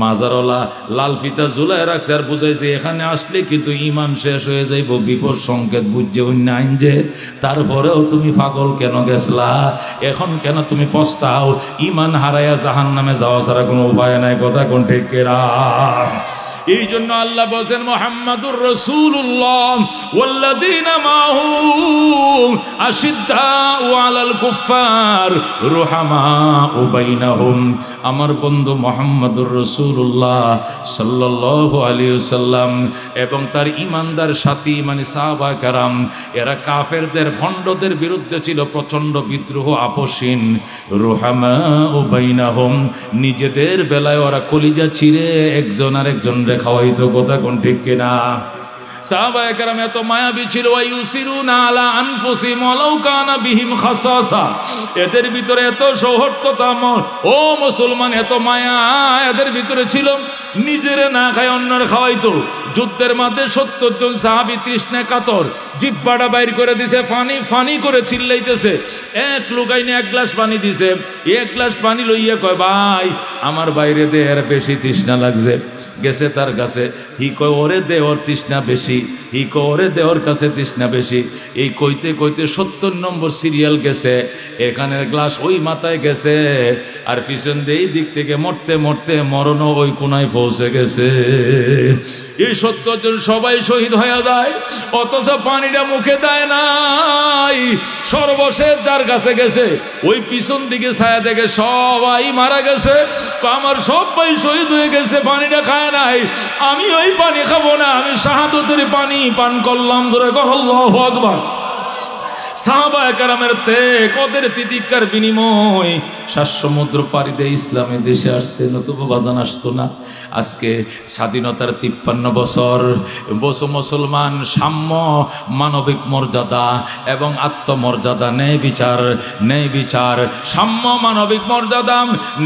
মাজারওয়ালা লাল ফিতা ঝুলাই রাখছে আর বুঝাইছে এখানে আসলে কিন্তু ইমান শেষ হয়ে যাইব, বিপদ সংকেত বুঝছে অন্য আইন যে। তারপরেও তুমি পাগল কেন গেছলা? এখন কেন তুমি পস্তাও? ইমান হারাইয়া জাহান্নামে যাওয়া ছাড়া কোনো উপায় নাই। কথা কোন ঠিক কিনা? এই জন্য আল্লাহ বলেন, মুহাম্মাদুর রাসূলুল্লাহ ওয়াল্লাযীনা মাহু আশিদ্দাউ আলাল কুফফার রুহামাউ বাইনাহুম। আমার বন্ধু মুহাম্মাদুর রাসূলুল্লাহ সাল্লাল্লাহু আলাইহি ওয়াসাল্লাম এবং তার ঈমানদার সাথী মানে সাহাবা কেরাম, এরা কাফেরদের, ভণ্ডদের বিরুদ্ধে ছিল প্রচন্ড বিদ্রোহ, আপসীন। রুহামাউ বাইনাহুম, নিজেদের বেলায় ওরা কলিজা ছিঁড়ে একজন আরেকজন খাওয়াইতো। কথা কোন ঠিক কিনা? সাহাবায়ে কেরাম এত মায়াবী ছিল, ওয়ায়ুসিরুনা আলা আনফুসিহিম ওয়ালাউ কানা বিহিম খাসাসা। এদের ভিতরে এত সৌহার্দ্যতা, ও মুসলমান, এত মায়া এদের ভিতরে ছিল, নিজেরে না খায় অন্যের খাওয়াইতো। যুদ্ধের মধ্যে 70 জন সাহাবী তৃষ্ণা কাতর, জিহ্বাটা বাইর করে দিছে, ফানি ফানি করে চিল্লাইতেছে। এক লোক আইনে 1 গ্লাস পানি দিছে, 1 গ্লাস পানি লইয়া কয়, ভাই আমার বাইরে দে, এর বেশি তৃষ্ণা লাগছে। গেছে তার কাছে, হি কয় ওরে দে, ওর তৃষ্ণা বেশি। হি কয় ওরে দে, ওর কাছে তৃষ্ণা বেশি। এই কইতে কইতে 70 নম্বর সিরিয়াল গেছে, এখানের গ্লাস ওই মাথায় গেছে, আর পিছন দিয়ে এই দিক থেকে মরতে মরতে মরণও ওই কোনায় পৌঁছে গেছে। এই 70 জন সবাই শহীদ হয়ে যায়, অথচ পানিটা মুখে দেয় নাই। সর্বশেষ যার কাছে গেছে, ওই পিছন দিকে ছায়া দেখে সবাই মারা গেছে। আমার সবাই শহীদ হয়ে গেছে, পানিটা খায় নাই। আমি ওই পানি খাবো না, আমি শাহাদতের পানি পান করলাম। ধরে কর আল্লাহু আকবার। সাহাবায়ে কেরামের ত্যাগ, ওদের তিতিক্ষার বিনিময় 7 সমুদ্র পাড়ি দিয়ে ইসলামের দেশে আসছে, নতুবা বাজান আসতো না। আজকে স্বাধীনতার 53 বছর, মুসলমান সাম্য, মানবিক মর্যাদা এবং আত্মমর্যাদা, ন্যায় বিচার, সাম্য, মানবিক মর্যাদা,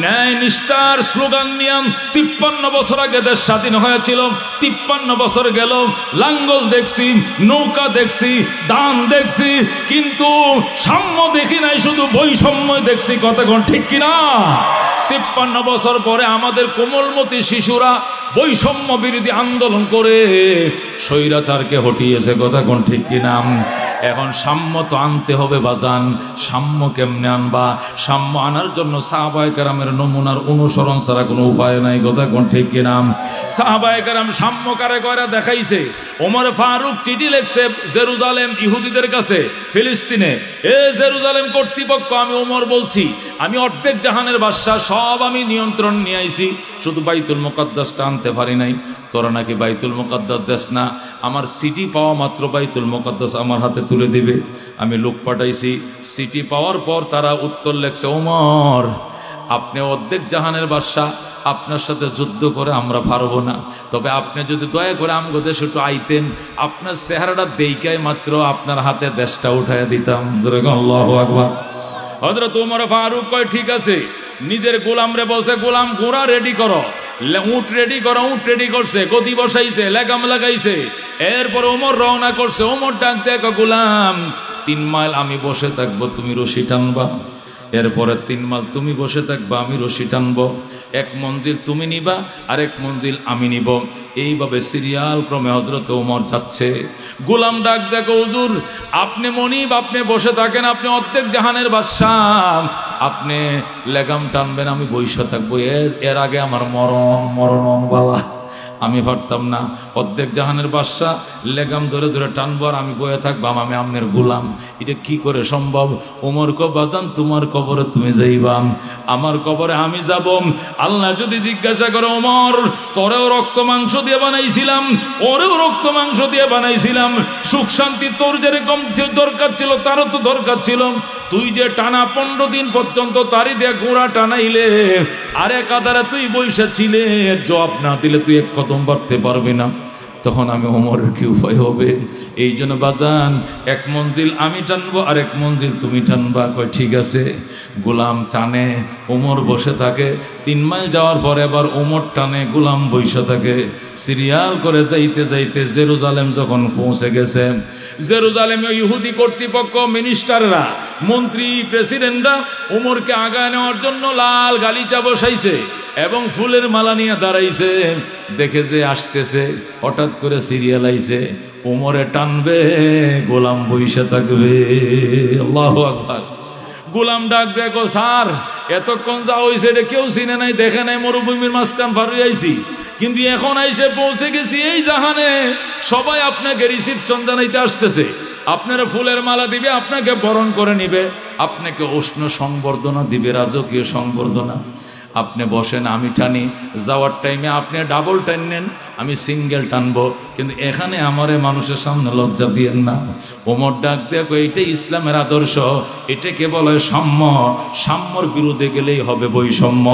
ন্যায় নিষ্ঠার স্লোগান নিয়ে 53 বছর আগে দেশ স্বাধীন হয়েছিল। 53 বছর গেল, লাঙ্গল দেখছি, নৌকা দেখছি, দান দেখছি, কিন্তু সাম্য দেখি নাই, শুধু বৈষম্য দেখছি। কথা কোন ঠিক কিনা? 53 বছর পরে আমাদের কোমলমতি শিশুরা বৈষম্য বিরোধী আন্দোলন করে স্বৈরাচারকে হটিয়েছে। কথা কোন ঠিক কিনা? এখন সাম্য তো আনতে হবে বাজান। সাম্য কেমনে আনবা? সাম্য আনার জন্য সাহাবায়ে কেরামের নমুনার অনুসরণ ছাড়া কোনো উপায় নাই। কথা কোন ঠিক কিনা? সাহাবায়ে কেরাম সাম্য কারে করে দেখাইছে। ওমর ফারুক চিঠি লিখছে জেরুজালেম ইহুদিদের কাছে, ফিলিস্তিনে, এ জেরুজালেম কর্তৃপক্ষ, আমি ওমর বলছি, আমি অর্ধেক জাহানের বাদশা, সব আমি নিয়ন্ত্রণ নিয়ে আইছি, শুধু বাইতুল মুকাদ্দাসটা আনতে পারি নাই। তোরা নাকি বাইতুল মুকাদ্দাস দেশ না, আমার সিটি পাওয়া মাত্র বাইতুল মুকাদ্দাস আমার হাতে তুলে দিবে। আমি লোক পাঠাইছি, সিটি পাওয়ার পর তারা উত্তর লেখছে, ওমর আপনি অর্ধেক জাহানের বাদশা, আপনার সাথে যুদ্ধ করে আমরা পারবো না, তবে আপনি যদি দয়া করে আমগো দেশে একটু আইতেন, আপনার চেহারাটা দেখাই মাত্র আপনার হাতে দেশটা উঠাইয়া দিতাম। আল্লাহু আকবার। হযরত ওমর ফারুক কয় ঠিক আছে। নিজের গোলামরে বলছে, গোলাম ঘোড়া রেডি করো, উট রেডি করো। উট রেডি করছে, গদি বসাইছে, লেগাম লাগাইছে। এরপর ওমর রওনা করছে। ওমর ডাক দেখ, গোলাম 3 মাইল আমি বসে থাকবো, তুমি রশি টানবা। এরপরে 3 মাস তুমি বসে থাকবা, আমি রশি টানবো, 1 মঞ্জিল তুমি নিবা আর 1 মঞ্জিল আমি নিব। এইভাবে সিরিয়াল ক্রমে হযরত ওমর যাচ্ছে। গোলাম ডাক দেখো, হুজুর আপনি মনিব, আপনি বসে থাকেন, আপনি অর্ধেক জাহানের বাদশাহ, আপনি লেগাম টানবেন, আমি বসে থাকবো। এর আগে আমার মরণ বাবা, আমি পারতাম না। অর্ধেক জাহানের বাদশাহ, লেগাম ধরে ধরে টানবো আর আমি বয়ে থাকবাম, আমি আমনের গোলাম। এটা কি করে সম্ভব? ওমর কো বাজান, তোমার কবরে তুমি যাইবাম, আমার কবরে আমি যাব। আল্লাহ যদি জিজ্ঞাসা করে, ওমর তোরেও রক্ত মাংস দিয়ে বানাইছিলাম, ওরেও রক্ত মাংস দিয়ে বানাইছিলাম, সুখ শান্তি তোর যেরকম দরকার ছিল তারও তো দরকার ছিল, তুই যে টানা 15 দিন পর্যন্ত তারি দিয়ে গোড়া টানাইলে আর এক আদারে তুই বৈশা ছিলে, জবাব না দিলে তুই এক কদম বাড়তে পারবি না। তখন আমি ওমরের কি উপায় হবে? এই জন্য বাজান, 1 মঞ্জিল আমি টানবো আর 1 মঞ্জিল তুমি টানবা। কয় ঠিক আছে। গোলাম টানে, ওমর বসে থাকে। 3 মাইল যাওয়ার পরে আবার ওমর টানে, গোলাম বসে থাকে। সিরিয়াল করে যাইতে যাইতে জেরুজালেম যখন পৌঁছে গেছে, জেরুজালেমে ইহুদি কর্তৃপক্ষ, মিনিস্টাররা, মন্ত্রী, প্রেসিডেন্টরা ওমরকে আগায় নেওয়ার জন্য লাল গালিচা বসাইছে এবং ফুলের মালা নিয়ে দাঁড়াইছে। দেখে যে আসতেছে, হঠাৎ করে সিরিয়াল আইছে, ওমরে টানবে, গোলাম বইসা থাকবে। আল্লাহু আকবার। গোলাম ডাক দেখো, স্যার এতক্ষণ যা হয়েছে এটা কেউ চিনে নাই, দেখে নাই, মরুভূমির মাঝখান পার আইছি, কিন্তু এখন আইসে পৌঁছে গেছি এই জাহানে, সবাই আপনাকে রিসিপশন জানাইতে আসতেছে, আপনারা ফুলের মালা দিবে, আপনাকে বরণ করে নিবে, আপনাকে উষ্ণ সংবর্ধনা দিবে, রাজকীয় সংবর্ধনা। আপনি বসেন, আমি টানি। যাওয়ার টাইমে আপনি ডাবল টান নেন, আমি সিঙ্গেল টানবো, কিন্তু এখানে আমারে মানুষের সামনে লজ্জা দিয়েন না। ওমর ডাক দেখো, এইটাই ইসলামের আদর্শ, এটাকে বলে সাম্য। সাম্যর বিরুদ্ধে গেলেই হবে বৈষম্য।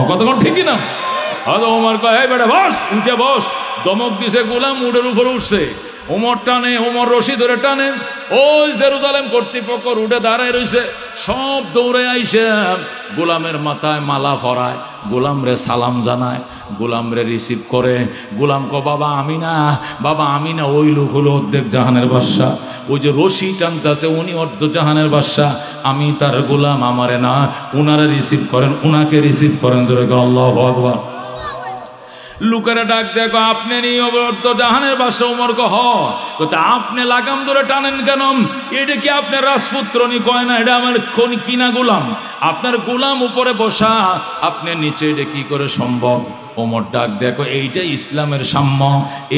কতক্ষণ ঠিকই না? হয়তো ওমর কয়, এই বেটা বস, উঠে বস। দমক দিছে, গোলাম উডের উপরে উঠছে। ওমর টানে, ওমর রশি ধরে টানে। ওই জেরুজালেম কর্তৃপক্ষ উঠে দাঁড়ায় রয়েছে, সব দৌড়ে আইসে গোলামের মাথায় মালা পরায়, গোলাম রে সালাম জানায়, গোলাম রে রিসিভ করে। গোলাম কো, বাবা আমি না, বাবা আমি না, ওই লোক হলো অর্ধেক জাহানের বাদশা, ওই যে রশি টানতেছে উনি অর্ধ জাহানের বাদশা, আমি তার গোলাম, আমারে না, উনারে রিসিভ করেন, উনাকে রিসিভ করেন। জোরে করে আল্লাহু আকবার। লোকেরা ডাক দেখো, আপনি নি অর্ধ জাহানের বাদশা? ওমর কো, হ। আপনি লাগাম ধরে টানেন কেন? এটা কি আপনার রাজপুত্র নি? কয় না, এটা আমার কিনা গোলাম, আপনার গোলাম উপরে বসা, আপনি নিচে, এটা কি করে সম্ভব? ওমর ডাক দেখো, এইটা ইসলামের সাম্য,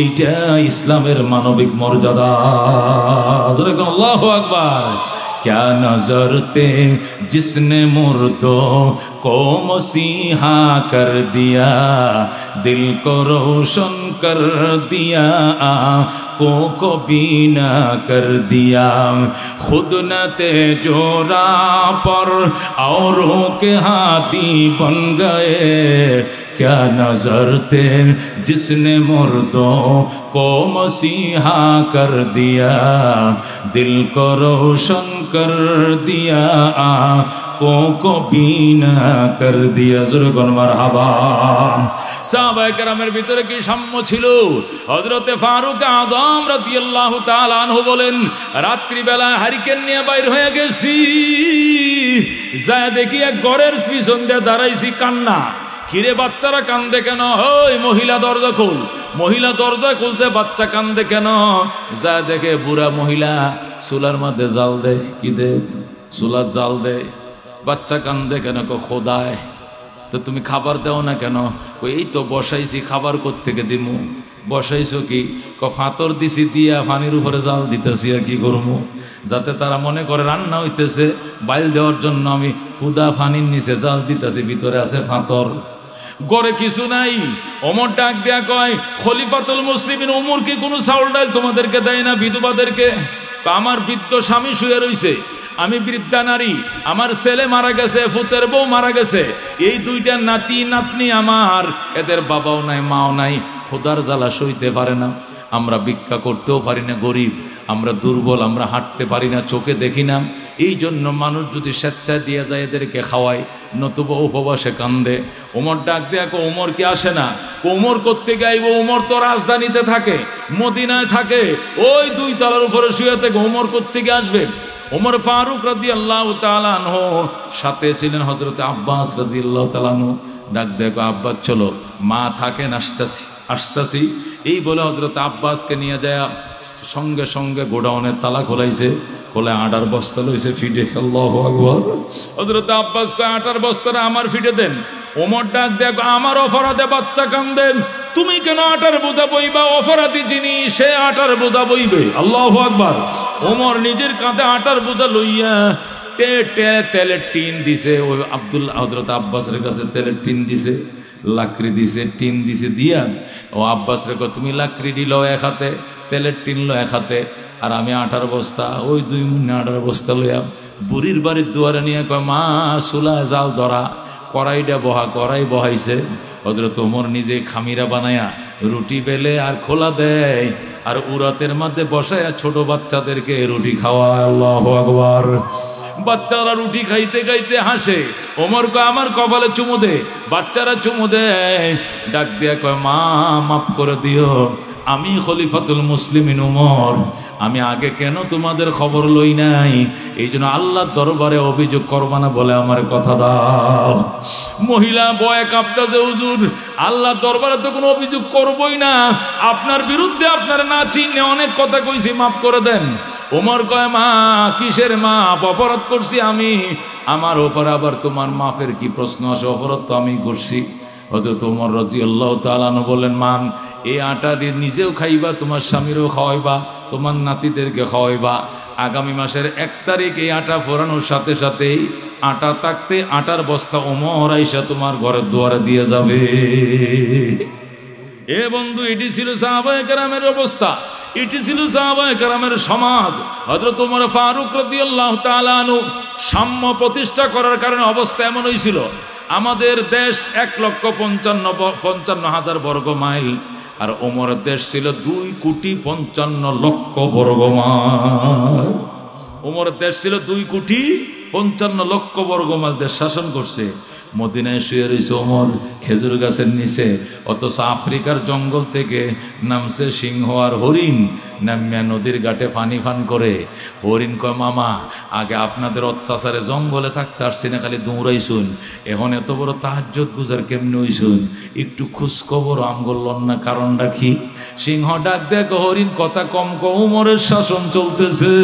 এইটা ইসলামের মানবিক মর্যাদা। আল্লাহু আকবার। क्या नजर थे जिसने मुर्दों को मसीहा कर दिया, दिल को रोशन कर दिया, आँखों को बीना कर दिया, खुद न थे जोरा पर औरों के हाथी बन गए, क्या नजर थे जिसने मुर्दों को मसीहा कर दिया, दिल को रोशन कर दिया, आँखों को बीना कर दिया। जुर्गन मरहबा। সাহাবায়ে কেরামের ভিতরে কি সাম্য ছিল? হযরতে ফারুক আযম রাদিয়াল্লাহু তাআলা আনহু বলেন, রাত্রিবেলা হারিকেন নিয়ে বাইর হয়ে গেছি, যায় দেখি এক ঘরের পিছন দিয়ে দাঁড়াইছি, কান্না। কিরে বাচ্চারা কান্দে কেন? ওই মহিলা দরজা খুল। মহিলা দরজা খুলছে, বাচ্চা কান্দে কেন? যা দেখে বুড়া মহিলা চুলার মধ্যে জাল দেয়। কি দে? চুলার জাল দেয়। বাচ্চা কান্দে কেন? খোদায়, তো তুমি খাবার দাও না কেন? এই তো বসাইছি, খাবার কোত্থেকে দিমু? বসাইছো কি? ফাতর দিছি, দিয়া পানির উপরে জাল দিতেছি, আর কি করবো? যাতে তারা মনে করে রান্না হইতেছে, বাইল দেওয়ার জন্য আমি ফুদা পানির নিচে জাল দিতেছি, ভিতরে আছে ফাতর। গড়ে কিছু নাই। ওমর ডাক দেয়া কয়, খলিফাতুল মুসলিমিন ওমর কি কোনো চাউল ডাল তোমাদেরকে দেয় না, বিধবাদেরকে? আমার বৃদ্ধ স্বামী শুয়ে রইছে, আমি বৃদ্ধা নারী, আমার ছেলে মারা গেছে, ফুতের বউ মারা গেছে, এই 2টা নাতি নাতনি আমার, এদের বাবাও নাই, মাও নাই, খোদার জ্বালা সইতে পারে না। আমরা ভিক্ষা করতেও পারি না, গরিব, আমরা দুর্বল, আমরা হাঁটতে পারি না, চোখে দেখি না। এই জন্য মানুষ যদি স্বেচ্ছায় দিয়ে যায় এদেরকে খাওয়ায়, নতুবা উপবাসে কান্দে। ওমর ডাক দেয়া, ওমর কি আসে না? ওমর কোত্থেকে আইব? ওমর তো রাজধানীতে থাকে, মদিনায় থাকে, ওই 2 তলার উপরে শুয়ে থেকে, ওমর কোত্থেকে আসবে? ওমর ফারুক রাদিয়াল্লাহু তাআলা আনহু, সাথে ছিলেন হযরত আব্বাস রাদিয়াল্লাহু তাআলা আনহু। ডাক দেখো আব্বাস চলো, মা থাকেন, আসতাছি। এই বলে হযরত আব্বাসকে নিয়ে যায় সঙ্গে সঙ্গে গোডাউনের তালা খোলাইছে, খোলে আটার বস্তা লইছে ফিডে। আল্লাহু আকবার। হযরত আব্বাস কয় আটার বস্তাটা আমার ফিডে দেন। ওমর ডাক দেখো আমার অপরাধে বাচ্চা কান্দেন, তুমি কেন আটার বোঝা বইবা? অপরাধী যিনি সে আটার বোঝা বইবে। আল্লাহু আকবার। ওমর নিজের কাঁধে আটার বোঝা লইয়া তেলের টিন দিছে। ওই হযরত আব্বাসের কাছে তেলের টিন দিছে, লাকড়ি দিছে, টিন দিছে, দিয়া ও আব্বাস রেখো তুমি লাকড়ি দিল এক হাতে, তেলের টিন লো এক হাতে, আর আমি আটার বস্তা ওই 2 মুন্নে আটার বস্তা লইয়া বুড়ির বাড়ির দুয়ারে নিয়ে কয় মা চুলা জাল ধরা, কড়াইটা কড়াই বহাইছে। হযরত ওমর নিজে খামিরা বানায়া রুটি বেলে আর খোলা দেয়, আর উরাতের মধ্যে বসায়া ছোট বাচ্চাদেরকে রুটি খাওয়ায়। আল্লাহু আকবার। বাচ্চারা রুটি খাইতে খাইতে হাসে। ওমর কয় আমার কপালে চুমু দে। বাচ্চারা চুমু দেয়। ডাক দিয়া কয় মা মাফ করে দিও, আমি খলিফাতুল মুসলিমিন ওমর, আমি আগে কেন তোমাদের খবর লই নাই? এই জন্য আল্লাহর দরবারে অভিযোগ করবা না বলে আমার কথা দাও। মহিলা বয়ে কাঁপতেছে, হুজুর আল্লাহর দরবারে তো কোনো অভিযোগ করবই না, আপনার বিরুদ্ধে আপনার না চিনে অনেক কথা কইছি, মাফ করে দেন। ওমর কয় মা কিসের মাপ? অপরাধ করছি আমি, আমার ওপর আবার তোমার মাফের কি প্রশ্ন আসে? অপরাধ তো আমি করছি। হযরত ওমর রাদিয়াল্লাহু তাআলা আনহু বলেন মা এই আটা নিজেও খাইবা, তোমার স্বামীরও খাওয়াইবা, তোমার নাতিদেরকে খাওয়াইবা। আগামী মাসের 1 তারিখ এই আটা ফোরানোর সাথে সাথেই আটা থাকতে আটার বস্তা ওমর আইসা তোমার ঘরের দুয়ারে দিয়ে যাবে। এ বন্ধু, এটি ছিল সাহাবায়ে কেরামের অবস্থা, এটি ছিল সাহাবায়ে কেরামের সমাজ। হযরত ওমর ফারুক রাদিয়াল্লাহু তাআলা আনহু সাম্য প্রতিষ্ঠা করার কারণে অবস্থা এমন হয়েছিল, আমাদের দেশ 1,55,000 বর্গ মাইল, আর ওমরের দেশ ছিল 2,55,00,000 বর্গ মাইল। ওমরের দেশ ছিল 2,55,00,000 বর্গ মাইল দেশ শাসন করছে। মদিনায় শুয়ে রয়েছে ওমর খেজুর গাছের নিচে, অথচ আফ্রিকার জঙ্গল থেকে নামছে সিংহ আর হরিণ, নামিয়া নদীর ঘাটে পানি পান করে। হরিণ কয় মামা আগে আপনাদের অত্যাচারে জঙ্গলে থাকতে আসছি না, খালি দৌড়াইছুন, এখন এত বড় তাহাজ্জুদ গুজার কেমনি হইছুন, একটু খোঁজখবর আমগোল্লন না, কারণটা কি? সিংহ ডাক দেখ হরিণ কথা কম কো, ওমরের শাসন চলতেছে।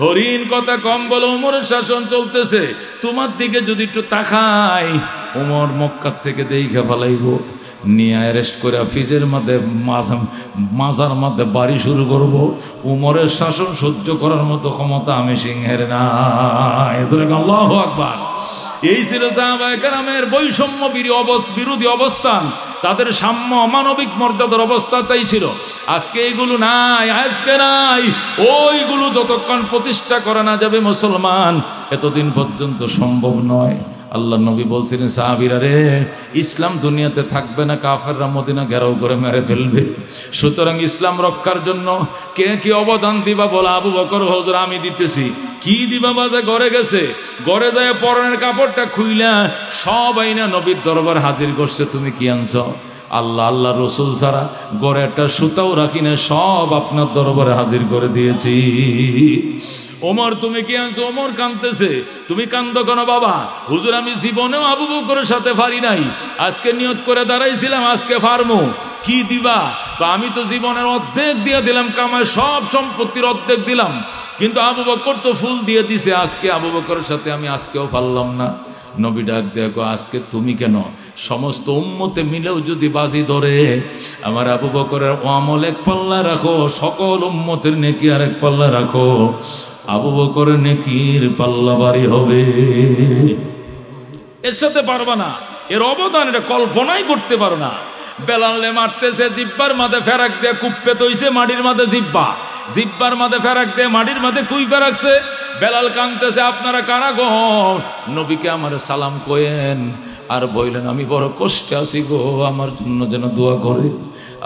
হরিণ কথা কম বলো, ওমরের শাসন চলতেছে। তোমার দিকে যদি একটু তাকাই, ওমর মক্কা থেকে দেখে ফেলাইব, নিয়ে অ্যারেস্ট করে ফিজের মধ্যে মাজার মধ্যে বাড়ি শুরু করব। ওমরের শাসন সহ্য করার মতো ক্ষমতা আমি সিংহের না। আল্লাহু আকবার। এই ছিল সাহাবায়ে কেরামের বৈষম্য বিরোধী অবস্থান, তাদের সাম্য মানবিক মর্যাদার অবস্থা চাইছিল। আজকে এইগুলো নাই, আজকে নাই। ওইগুলো যতক্ষণ প্রতিষ্ঠা করা না যাবে মুসলমান, এতদিন পর্যন্ত সম্ভব নয়। আল্লাহ নবী বলছিলেন সাহাবীরা রে, ইসলাম দুনিয়াতে থাকবে না, কাফেররা মদিনা ঘেরাও করে মেরে ফেলবে। সুতরাং ইসলাম রক্ষার জন্য কে কি অবদান দিবা বলা? আবু বকর হুজুর আমি দিতেছি। কি দিবা? বাজে ঘরে গেছে, ঘরে যায় পরনের কাপড়টা খুইলা সব আইনা নবীর দরবার হাজির করছে। তুমি কি আনছো? আল্লাহ আল্লাহ রসুল ছাড়া ঘরে একটা সুতাও রাখি না, সব আপনার দরবারে হাজির করে দিয়েছি। ওমর তুমি কি আনছো? ওমর কাঁদতেছে। তুমি কান্দো কেন বাবা? হুজুর আমি জীবনেও আবু বকরের সাথে পারি নাই, আজকে নিয়ত করে দাঁড়াইছিলাম আজকে পারমু। কি দিবা? আমি তো জীবনের অর্ধেক দিয়ে দিলাম, কামায় সব সম্পত্তির অর্ধেক দিলাম, কিন্তু আবু বকর তো ফুল দিয়ে দিছে, আজকে আবু বকরের সাথে আমি আজকেও পারলাম না। নবী ডাক দেখো আজকে তুমি কেন? সমস্ত উম্মতে মিলেও যদি বাজি ধরে, আমার আবু বকরের আমল এক পাল্লা রাখো, সকল উম্মতের নেকি আর এক পাল্লা রাখো, আবু বকরের নেকির পাল্লা বাড়ি হবে। এর সাথে পারবা না, এর অবদান এটা কল্পনাই করতে পারো না। বেলালে মারতেছে, জিব্বার মাঝে ফেরাক দিয়ে কুপ্পে তৈছে, মাটির মাঝে জিব্বার মাঝে ফেরাক দিয়ে মাটির মাঝে কুইপে রাখছে। বেলাল কাঁদতেছে, আপনারা কারা গো? নবীকে আমার সালাম কয়েন। আর বললেন আমি বড় কষ্টে আছি গো, আমার জন্য যেন দোয়া করে।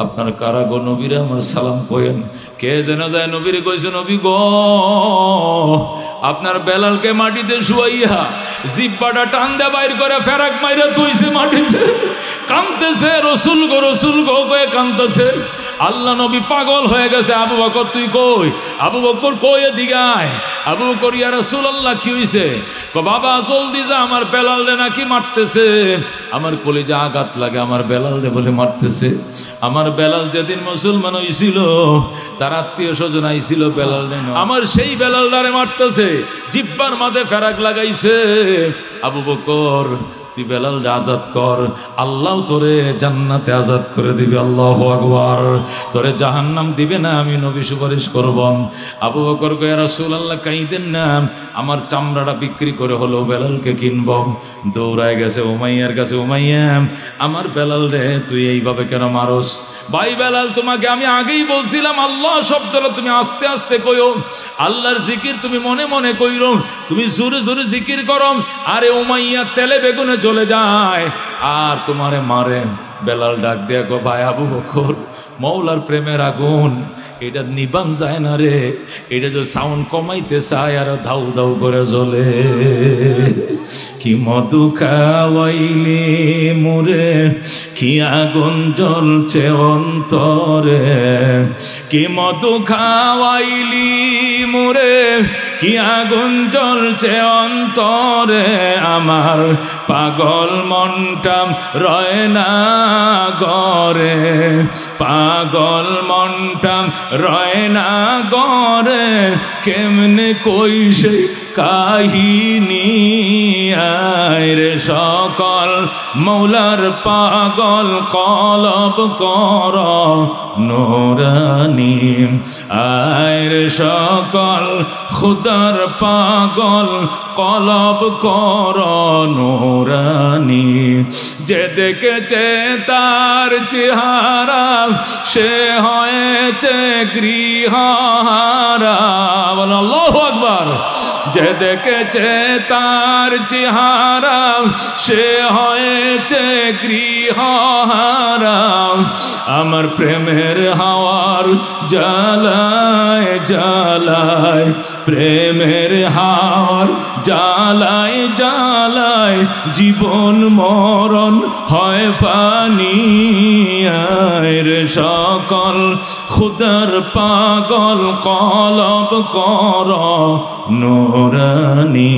আপনার কারা গো? নবীরে আমার সালাম কয়েন। কে যেন যায় নবীরে কইছে, নবী গো আপনার বেলালকে মাটিতে শুয়াইয়া জিব্বাটা টান দে বাইর করে ফেরাক মাইরা তুইছে মাটিতে, কাঁদতেছে। রসুল গো কয়ে কাঁদতেছে। আল্লাহ নবী পাগল হয়ে গেছে, আবু বকর তুই কই? আবু বকর কই, এদিকে আয়। আবু বকর, ইয়া রাসূলুল্লাহ কি হইছে? বাবা জলদি যা, আমার বেলাল রে নাকি মারতেছে। আমার কলিজা আঘাত লাগে, আমার বেলাল রে বলে মারতেছে। আমার বেলাল যেদিন মুসলমান হইছিল তার আত্মীয় স্বজন আইছিল বেলাল রে, আমার সেই বেলাল রে মারতেছে, জিব্বার মাঝে ফেরাক লাগাইছে। আবু বকর তুই বেলাল আজাদ কর, আল্লাহ তোরে জান্নাতে আজাদ করে দিবে। আল্লাহু আকবার। তোরে জাহান্নাম দিবে না, আমি নবী সুপারিশ করব। আবু বকর কয়, ইয়া রাসূলুল্লাহ কাইদেন না, আমার চামড়াটা বিক্রি করে হলো বেলালকে কিনব। দৌড়ায় গেছে উমাইয়ার কাছে, উমাইয়া আমার বেলাল রে তুই এইভাবে কেন মারস? ভাই বেলাল, তোমাকে আমি আগেই বলছিলাম আল্লাহ শব্দটা তুমি আস্তে আস্তে কইও, আল্লাহর জিকির তুমি মনে মনে কইরো, তুমি জোরে জোরে জিকির করো। আরে উমাইয়া তেলে বেগুনে চলে যায় আর তোমারে মারে। বেলাল ডাক দিয়া গো, ভাই আবু বকর, মৌলার প্রেমের আগুন এটা নিবান যায় না রে, এটা যে সাউন্ড কমাইতে চায় আর ধাউ ধাউ করে জ্বলে। কি মধু খাওয়াইলি মোরে, কি আগুন জ্বলছে অন্তরে। কি মধু খাওয়াইলি মোরে, কি আগুন জ্বলছে অন্তরে। আমার পাগল মনটা রয় না গরে, পাগল মনটা রয় না গরে। কেমনে কই সে কাহিনী, আয় রে সকল মৌলার পাগল কলব কর নূরানী। আয় রে সকল খুদার পাগল কলব কর নূরানী। যে দেখেছে তার চেহারা সে হয়েছে গৃহহারা। বল আল্লাহু আকবার। যে দেখেছে তার চেহারা সে হয়েছে গৃহহারা। আমার প্রেমের হাওয়ার জ্বালায় জ্বালায়, প্রেমের হাওয়ার জ্বালায় জ্বালায়, জীবন মরণ হয় ফানি। আয় রে সকল খুদার পাগল কলব কর নূরানী।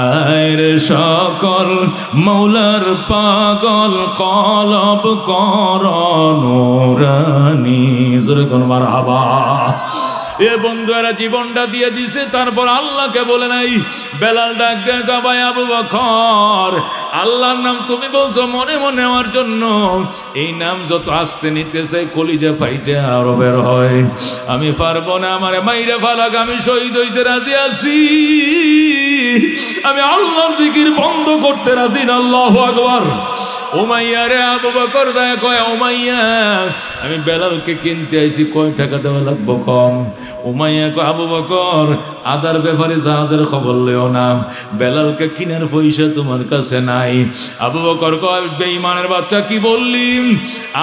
আয় রে সকল মৌলার পাগল কলব কর নূরানী। জোরে কোন মারহাবা। এ বন্ধুরা জীবনটা দিয়ে দিছে, তারপর আল্লাহকে বলে নাই। বেলাল ডাক দেখা, ভাই আবু বকর, আল্লাহর নাম তুমি বলছো মনে মনে আমার জন্য, এই নাম যত আস্তে নিতে চাই কলিজা ফাইটে আরো বের হয়। আমি পারবো না, আমারে মাইরে ফালাক, আমি শহীদ হইতে রাজি আছি, আমি আল্লাহর জিকির বন্ধ করতে রাজি না। আল্লাহু আকবার। উমাইয়া রে আবু বকর দয়া কয়, উমাইয়া আমি বেলালকে কিনতে আইছি, কয় টাকা দেওয়া লাগবো কম? উমাইয়া কয়, আবু বকর আদার ব্যাপারে জাহাজের খবর লেও না, বেলালকে কিনার পয়সা তোমার কাছে নাই। আবু বকর কয়, বেঈমানের বাচ্চা কি বললি?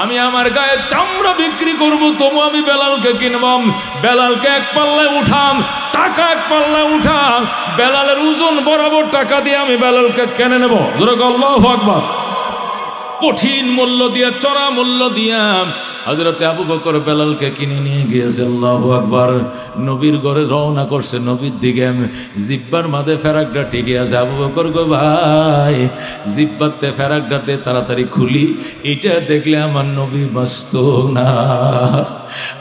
আমি আমার গায়ে চামড়া বিক্রি করবো তবু আমি বেলালকে কিনবাম। বেলালকে এক পাল্লায় উঠাম, টাকা এক পাল্লায় উঠাম, বেলালের ওজন বরাবর টাকা দিয়ে আমি বেলালকে কিনে নেবো। জোরে আল্লাহু আকবার। কঠিন মূল্য দিয়া, চড়া মূল্য দিয়া হযরত আবু বকর বেলালকে কিনে নিয়ে গিয়েছে। আল্লাহু আকবার। নবীর ঘরে রওনা করছে, নবীর দিকে জিব্বার মাঝে ফেরাকটা টিকে আছে। আবু বকর গো ভাই, জিব্বাতে ফেরাকটাতে তাড়াতাড়ি খুলি, এটা দেখলে আমার নবী বাঁচত না।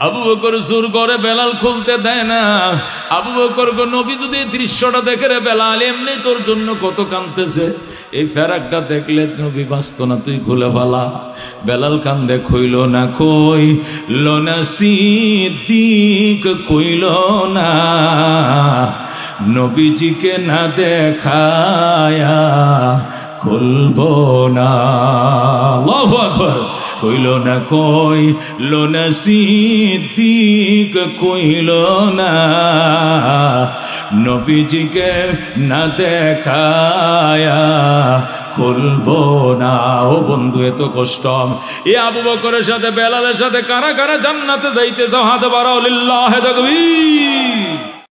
আবু বকর জোর করে বেলাল খুলতে দেয় না। আবু বকর গো, নবী যদি এই দৃশ্যটা দেখে রে বেলাল, এমনি তোর জন্য কত কাঁদতেছে, এই ফেরাকটা দেখলে নবী বাঁচত না, তুই খুলে ফেলা। বেলাল কান্দে, কইল না, কইল না সিদ্দিক, কইল না নবীজিকে না দেখায়া খুলবো না। আল্লাহু আকবার। কইল না, কইল না সিদ্দিক, কইল না নবীজিকে না দেখায়া খুলবো না। ও বন্ধু, এত কষ্ট। এ আবু বকরের সাথে বেলালের সাথে কারা কারা জান্নাতে যাইতে চাও? হাত বাড়াও, লিল্লাহি তাকবীর।